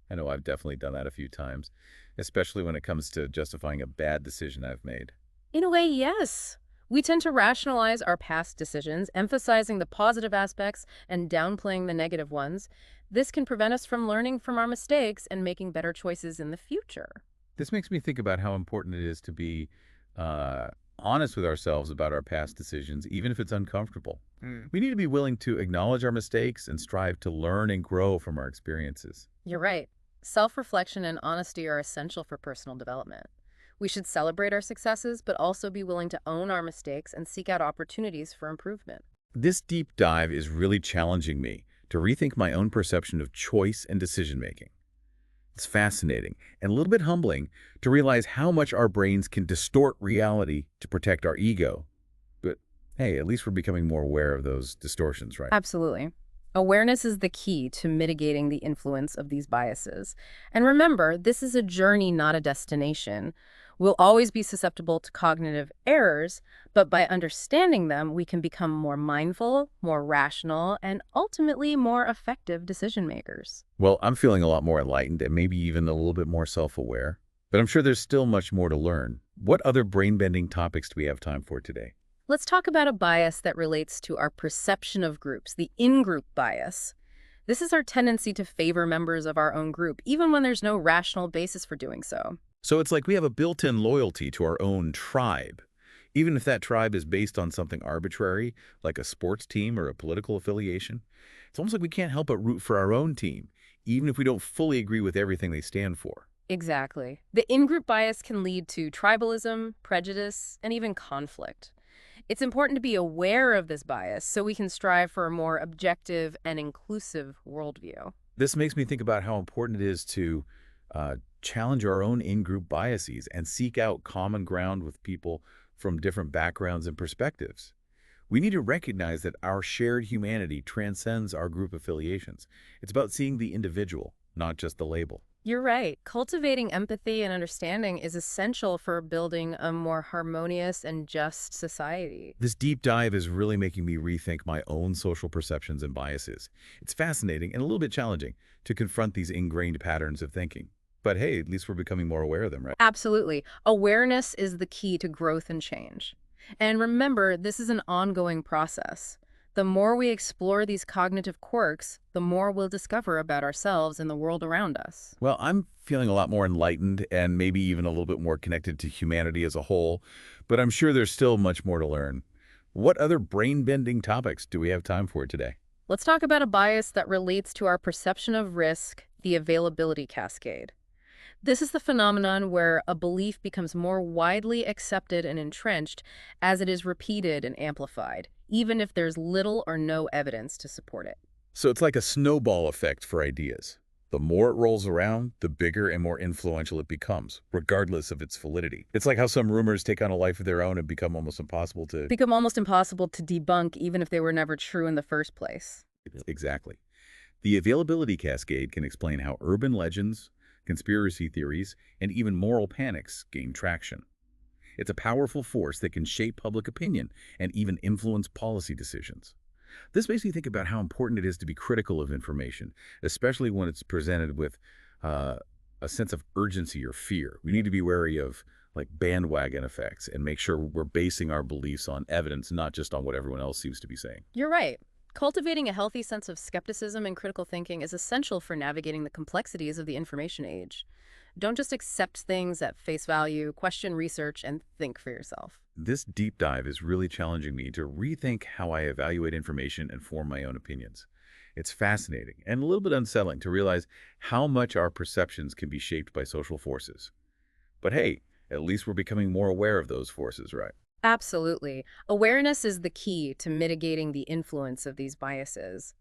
I know I've definitely done that a few times, especially when it comes to justifying a bad decision I've made. In a way, yes. We tend to rationalize our past decisions, emphasizing the positive aspects and downplaying the negative ones. This can prevent us from learning from our mistakes and making better choices in the future. This makes me think about how important it is to be honest with ourselves about our past decisions, even if it's uncomfortable. We need to be willing to acknowledge our mistakes and strive to learn and grow from our experiences. You're right. Self-reflection and honesty are essential for personal development. We should celebrate our successes, but also be willing to own our mistakes and seek out opportunities for improvement. This deep dive is really challenging me to rethink my own perception of choice and decision-making. It's fascinating and a little bit humbling to realize how much our brains can distort reality to protect our ego. But hey, at least we're becoming more aware of those distortions, right? Absolutely. Awareness is the key to mitigating the influence of these biases. And remember, this is a journey, not a destination. We'll always be susceptible to cognitive errors, but by understanding them, we can become more mindful, more rational, and ultimately more effective decision makers. Well, I'm feeling a lot more enlightened and maybe even a little bit more self-aware, but I'm sure there's still much more to learn. What other brain-bending topics do we have time for today? Let's talk about a bias that relates to our perception of groups, the in-group bias. This is our tendency to favor members of our own group, even when there's no rational basis for doing so. So it's like we have a built-in loyalty to our own tribe, even if that tribe is based on something arbitrary, like a sports team or a political affiliation. It's almost like we can't help but root for our own team, even if we don't fully agree with everything they stand for. Exactly. The in-group bias can lead to tribalism, prejudice, and even conflict. It's important to be aware of this bias so we can strive for a more objective and inclusive worldview. This makes me think about how important it is to challenge our own in-group biases and seek out common ground with people from different backgrounds and perspectives. We need to recognize that our shared humanity transcends our group affiliations. It's about seeing the individual, not just the label. You're right. Cultivating empathy and understanding is essential for building a more harmonious and just society. This deep dive is really making me rethink my own social perceptions and biases. It's fascinating and a little bit challenging to confront these ingrained patterns of thinking. But hey, at least we're becoming more aware of them, right? Absolutely. Awareness is the key to growth and change. And remember, this is an ongoing process. The more we explore these cognitive quirks, the more we'll discover about ourselves and the world around us. Well, I'm feeling a lot more enlightened and maybe even a little bit more connected to humanity as a whole, but I'm sure there's still much more to learn. What other brain-bending topics do we have time for today? Let's talk about a bias that relates to our perception of risk, the availability cascade. This is the phenomenon where a belief becomes more widely accepted and entrenched as it is repeated and amplified, even if there's little or no evidence to support it. So it's like a snowball effect for ideas. The more it rolls around, the bigger and more influential it becomes, regardless of its validity. It's like how some rumors take on a life of their own and become almost impossible to... Become almost impossible to debunk even if they were never true in the first place. Exactly. The availability cascade can explain how urban legends, conspiracy theories, and even moral panics gain traction. It's a powerful force that can shape public opinion and even influence policy decisions. This makes me think about how important it is to be critical of information, especially when it's presented with uh, a sense of urgency or fear. We need to be wary of like bandwagon effects and make sure we're basing our beliefs on evidence, not just on what everyone else seems to be saying. You're right. Cultivating a healthy sense of skepticism and critical thinking is essential for navigating the complexities of the information age. Don't just accept things at face value, question research, and think for yourself. This deep dive is really challenging me to rethink how I evaluate information and form my own opinions. It's fascinating and a little bit unsettling to realize how much our perceptions can be shaped by social forces. But hey, at least we're becoming more aware of those forces, right? Absolutely. Awareness is the key to mitigating the influence of these biases.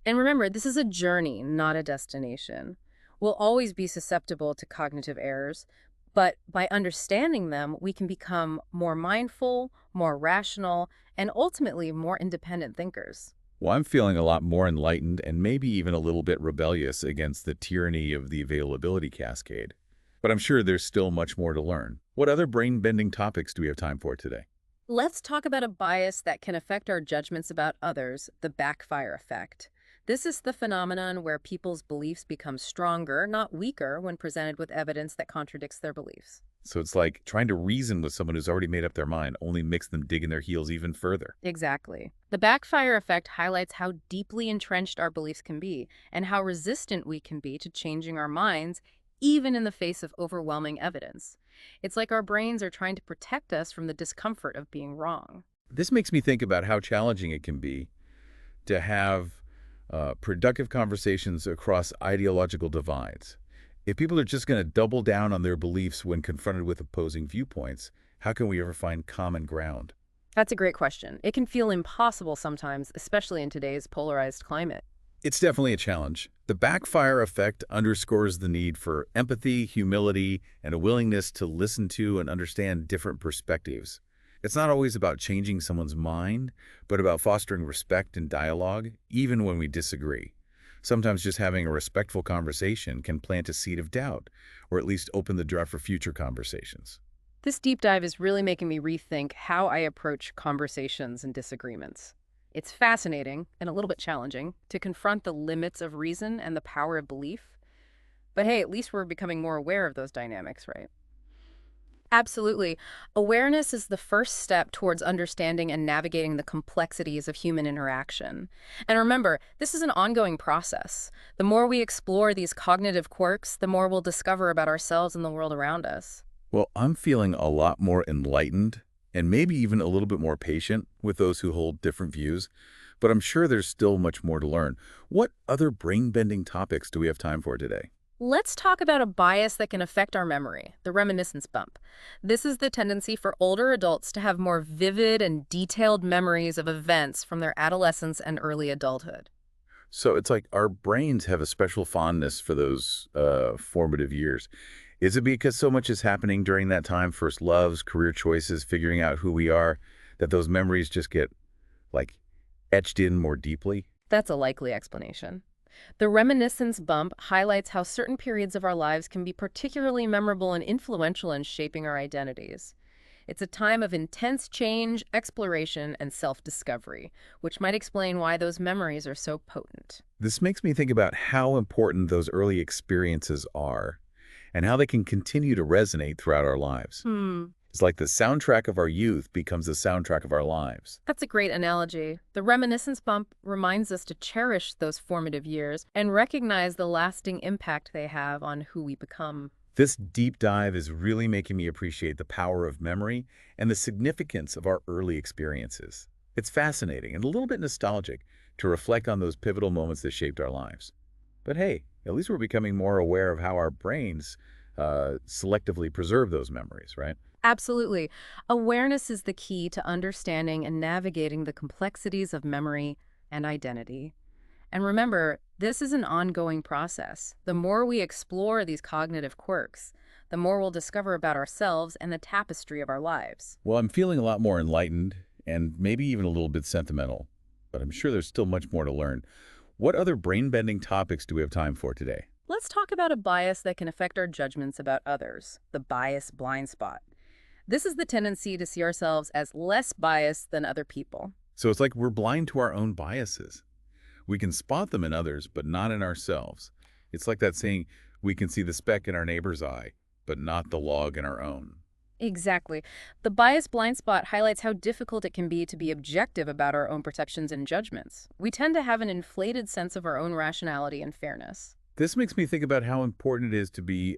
And remember, this is a journey, not a destination. We'll always be susceptible to cognitive errors, but by understanding them, we can become more mindful, more rational, and ultimately more independent thinkers. Well, I'm feeling a lot more enlightened and maybe even a little bit rebellious against the tyranny of the availability cascade. But I'm sure there's still much more to learn. What other brain-bending topics do we have time for today? Let's talk about a bias that can affect our judgments about others, the backfire effect. This is the phenomenon where people's beliefs become stronger, not weaker, when presented with evidence that contradicts their beliefs. So it's like trying to reason with someone who's already made up their mind only makes them dig in their heels even further. Exactly. The backfire effect highlights how deeply entrenched our beliefs can be and how resistant we can be to changing our minds, even in the face of overwhelming evidence. It's like our brains are trying to protect us from the discomfort of being wrong. This makes me think about how challenging it can be to have productive conversations across ideological divides. If people are just going to double down on their beliefs when confronted with opposing viewpoints, how can we ever find common ground? That's a great question. It can feel impossible sometimes, especially in today's polarized climate. It's definitely a challenge. The backfire effect underscores the need for empathy, humility, and a willingness to listen to and understand different perspectives. It's not always about changing someone's mind, but about fostering respect and dialogue, even when we disagree. Sometimes just having a respectful conversation can plant a seed of doubt, or at least open the door for future conversations. This deep dive is really making me rethink how I approach conversations and disagreements. It's fascinating and a little bit challenging to confront the limits of reason and the power of belief. But hey, at least we're becoming more aware of those dynamics, right? Absolutely. Awareness is the first step towards understanding and navigating the complexities of human interaction. And remember, this is an ongoing process. The more we explore these cognitive quirks, the more we'll discover about ourselves and the world around us. Well, I'm feeling a lot more enlightened and maybe even a little bit more patient with those who hold different views, but I'm sure there's still much more to learn. What other brain-bending topics do we have time for today? Let's talk about a bias that can affect our memory, the reminiscence bump. This is the tendency for older adults to have more vivid and detailed memories of events from their adolescence and early adulthood. So it's like our brains have a special fondness for those formative years. Is it because so much is happening during that time, first loves, career choices, figuring out who we are, that those memories just get, like, etched in more deeply? That's a likely explanation. The reminiscence bump highlights how certain periods of our lives can be particularly memorable and influential in shaping our identities. It's a time of intense change, exploration, and self-discovery, which might explain why those memories are so potent. This makes me think about how important those early experiences are. and how they can continue to resonate throughout our lives. Hmm. It's like the soundtrack of our youth becomes the soundtrack of our lives. That's a great analogy. The reminiscence bump reminds us to cherish those formative years and recognize the lasting impact they have on who we become. This deep dive is really making me appreciate the power of memory and the significance of our early experiences. It's fascinating and a little bit nostalgic to reflect on those pivotal moments that shaped our lives. But hey, at least we're becoming more aware of how our brains selectively preserve those memories, right? Absolutely. Awareness is the key to understanding and navigating the complexities of memory and identity. And remember, this is an ongoing process. The more we explore these cognitive quirks, the more we'll discover about ourselves and the tapestry of our lives. Well, I'm feeling a lot more enlightened and maybe even a little bit sentimental, but I'm sure there's still much more to learn. What other brain-bending topics do we have time for today? Let's talk about a bias that can affect our judgments about others, the bias blind spot. This is the tendency to see ourselves as less biased than other people. So it's like we're blind to our own biases. We can spot them in others, but not in ourselves. It's like that saying, we can see the speck in our neighbor's eye, but not the log in our own. Exactly. The bias blind spot highlights how difficult it can be to be objective about our own perceptions and judgments. We tend to have an inflated sense of our own rationality and fairness. This makes me think about how important it is to be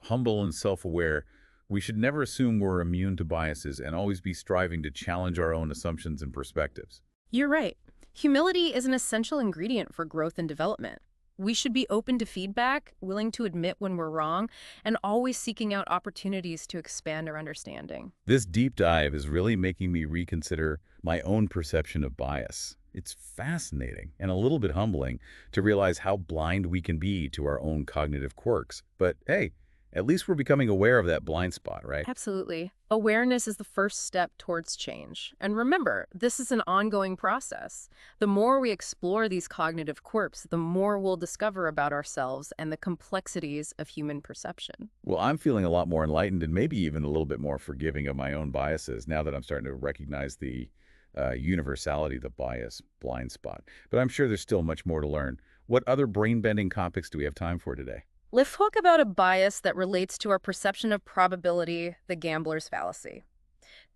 humble and self-aware. We should never assume we're immune to biases and always be striving to challenge our own assumptions and perspectives. You're right. Humility is an essential ingredient for growth and development. We should be open to feedback, willing to admit when we're wrong, and always seeking out opportunities to expand our understanding. This deep dive is really making me reconsider my own perception of bias. It's fascinating and a little bit humbling to realize how blind we can be to our own cognitive quirks. But hey, at least we're becoming aware of that blind spot, right? Absolutely. Awareness is the first step towards change. And remember, this is an ongoing process. The more we explore these cognitive quirks, the more we'll discover about ourselves and the complexities of human perception. Well, I'm feeling a lot more enlightened and maybe even a little bit more forgiving of my own biases now that I'm starting to recognize the universality, the bias blind spot. But I'm sure there's still much more to learn. What other brain-bending topics do we have time for today? Let's talk about a bias that relates to our perception of probability, the gambler's fallacy.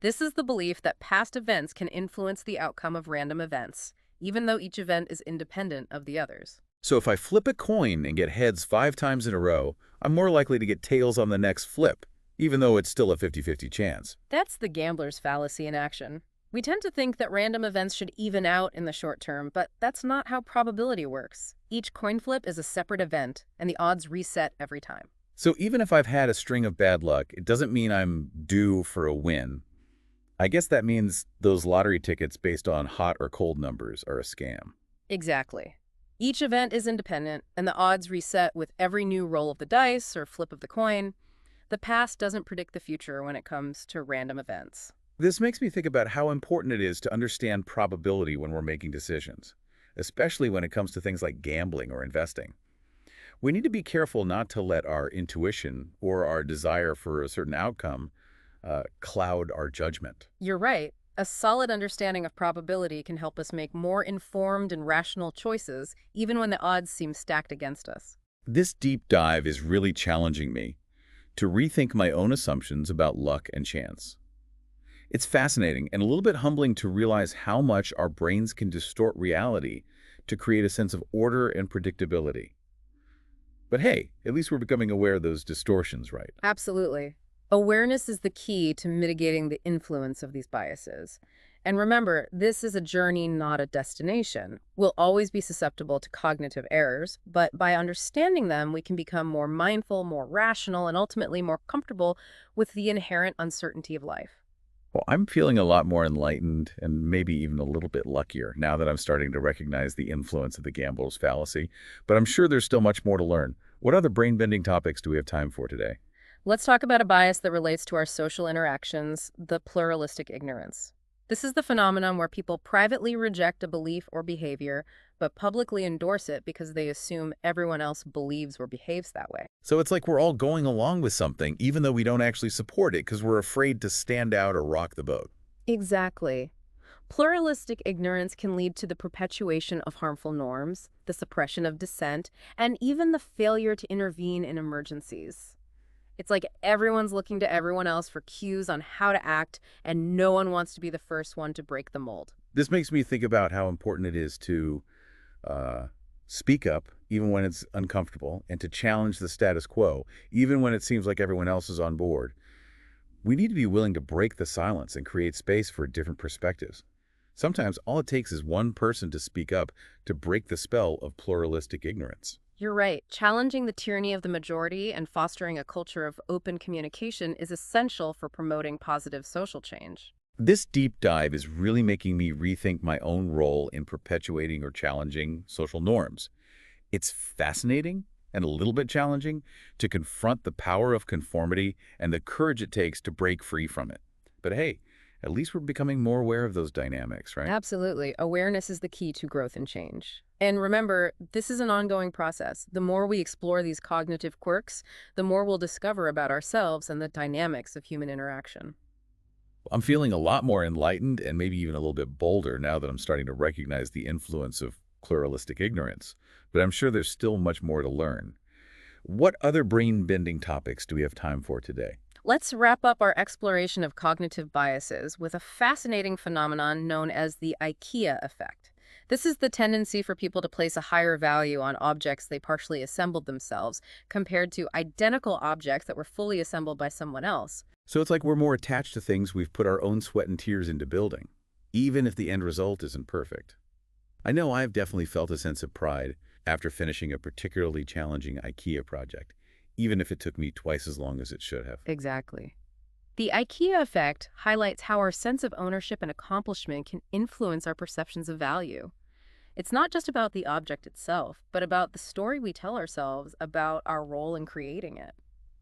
This is the belief that past events can influence the outcome of random events, even though each event is independent of the others. So if I flip a coin and get heads 5 times in a row, I'm more likely to get tails on the next flip, even though it's still a 50-50 chance. That's the gambler's fallacy in action. We tend to think that random events should even out in the short term, but that's not how probability works. Each coin flip is a separate event, and the odds reset every time. So even if I've had a string of bad luck, it doesn't mean I'm due for a win. I guess that means those lottery tickets based on hot or cold numbers are a scam. Exactly. Each event is independent, and the odds reset with every new roll of the dice or flip of the coin. The past doesn't predict the future when it comes to random events. This makes me think about how important it is to understand probability when we're making decisions, especially when it comes to things like gambling or investing. We need to be careful not to let our intuition or our desire for a certain outcome cloud our judgment. You're right. A solid understanding of probability can help us make more informed and rational choices, even when the odds seem stacked against us. This deep dive is really challenging me to rethink my own assumptions about luck and chance. It's fascinating and a little bit humbling to realize how much our brains can distort reality to create a sense of order and predictability. But hey, at least we're becoming aware of those distortions, right? Absolutely. Awareness is the key to mitigating the influence of these biases. And remember, this is a journey, not a destination. We'll always be susceptible to cognitive errors, but by understanding them, we can become more mindful, more rational, and ultimately more comfortable with the inherent uncertainty of life. Well, I'm feeling a lot more enlightened and maybe even a little bit luckier now that I'm starting to recognize the influence of the gambler's fallacy. But I'm sure there's still much more to learn. What other brain-bending topics do we have time for today? Let's talk about a bias that relates to our social interactions, the pluralistic ignorance. This is the phenomenon where people privately reject a belief or behavior, but publicly endorse it because they assume everyone else believes or behaves that way. So it's like we're all going along with something, even though we don't actually support it because we're afraid to stand out or rock the boat. Exactly. Pluralistic ignorance can lead to the perpetuation of harmful norms, the suppression of dissent, and even the failure to intervene in emergencies. It's like everyone's looking to everyone else for cues on how to act, and no one wants to be the first one to break the mold. This makes me think about how important it is to uh, speak up even when it's uncomfortable and to challenge the status quo, even when it seems like everyone else is on board. We need to be willing to break the silence and create space for different perspectives. Sometimes all it takes is one person to speak up to break the spell of pluralistic ignorance. You're right. Challenging the tyranny of the majority and fostering a culture of open communication is essential for promoting positive social change. This deep dive is really making me rethink my own role in perpetuating or challenging social norms. It's fascinating and a little bit challenging to confront the power of conformity and the courage it takes to break free from it. But hey, at least we're becoming more aware of those dynamics, right? Absolutely. Awareness is the key to growth and change. And remember, this is an ongoing process. The more we explore these cognitive quirks, the more we'll discover about ourselves and the dynamics of human interaction. I'm feeling a lot more enlightened and maybe even a little bit bolder now that I'm starting to recognize the influence of pluralistic ignorance. But I'm sure there's still much more to learn. What other brain-bending topics do we have time for today? Let's wrap up our exploration of cognitive biases with a fascinating phenomenon known as the IKEA effect. This is the tendency for people to place a higher value on objects they partially assembled themselves compared to identical objects that were fully assembled by someone else. So it's like we're more attached to things we've put our own sweat and tears into building, even if the end result isn't perfect. I know I've definitely felt a sense of pride after finishing a particularly challenging IKEA project, even if it took me twice as long as it should have. Exactly. The IKEA effect highlights how our sense of ownership and accomplishment can influence our perceptions of value. It's not just about the object itself, but about the story we tell ourselves about our role in creating it.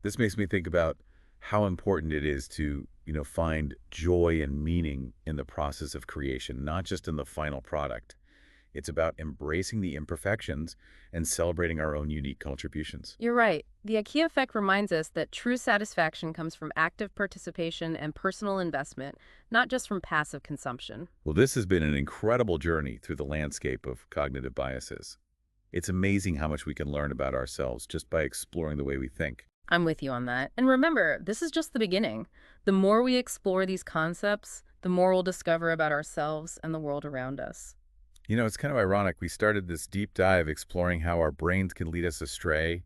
This makes me think about how important it is to, find joy and meaning in the process of creation, not just in the final product. It's about embracing the imperfections and celebrating our own unique contributions. You're right. The IKEA effect reminds us that true satisfaction comes from active participation and personal investment, not just from passive consumption. Well, this has been an incredible journey through the landscape of cognitive biases. It's amazing how much we can learn about ourselves just by exploring the way we think. I'm with you on that. And remember, this is just the beginning. The more we explore these concepts, the more we'll discover about ourselves and the world around us. It's kind of ironic. We started this deep dive exploring how our brains can lead us astray,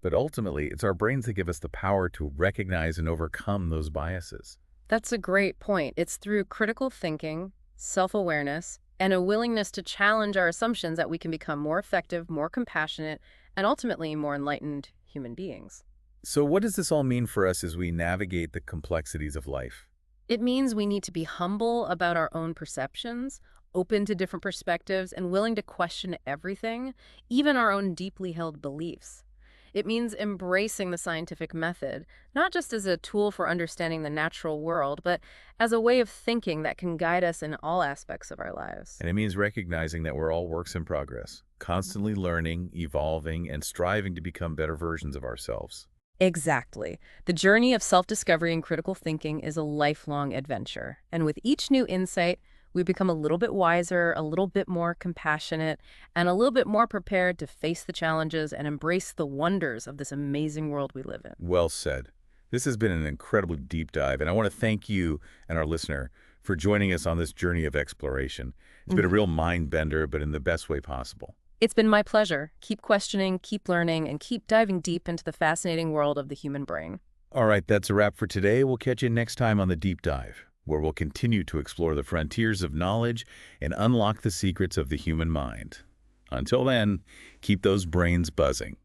but ultimately, it's our brains that give us the power to recognize and overcome those biases. That's a great point. It's through critical thinking, self-awareness, and a willingness to challenge our assumptions that we can become more effective, more compassionate, and ultimately more enlightened human beings. So what does this all mean for us as we navigate the complexities of life? It means we need to be humble about our own perceptions, open to different perspectives, and willing to question everything, even our own deeply held beliefs. It means embracing the scientific method, not just as a tool for understanding the natural world, but as a way of thinking that can guide us in all aspects of our lives. And it means recognizing that we're all works in progress, constantly learning, evolving, and striving to become better versions of ourselves. Exactly. The journey of self-discovery and critical thinking is a lifelong adventure. And with each new insight, we become a little bit wiser, a little bit more compassionate, and a little bit more prepared to face the challenges and embrace the wonders of this amazing world we live in. Well said. This has been an incredibly deep dive, and I want to thank you and our listener for joining us on this journey of exploration. It's been a real mind bender, but in the best way possible. It's been my pleasure. Keep questioning, keep learning, and keep diving deep into the fascinating world of the human brain. All right, that's a wrap for today. We'll catch you next time on The Deep Dive, where we'll continue to explore the frontiers of knowledge and unlock the secrets of the human mind. Until then, keep those brains buzzing.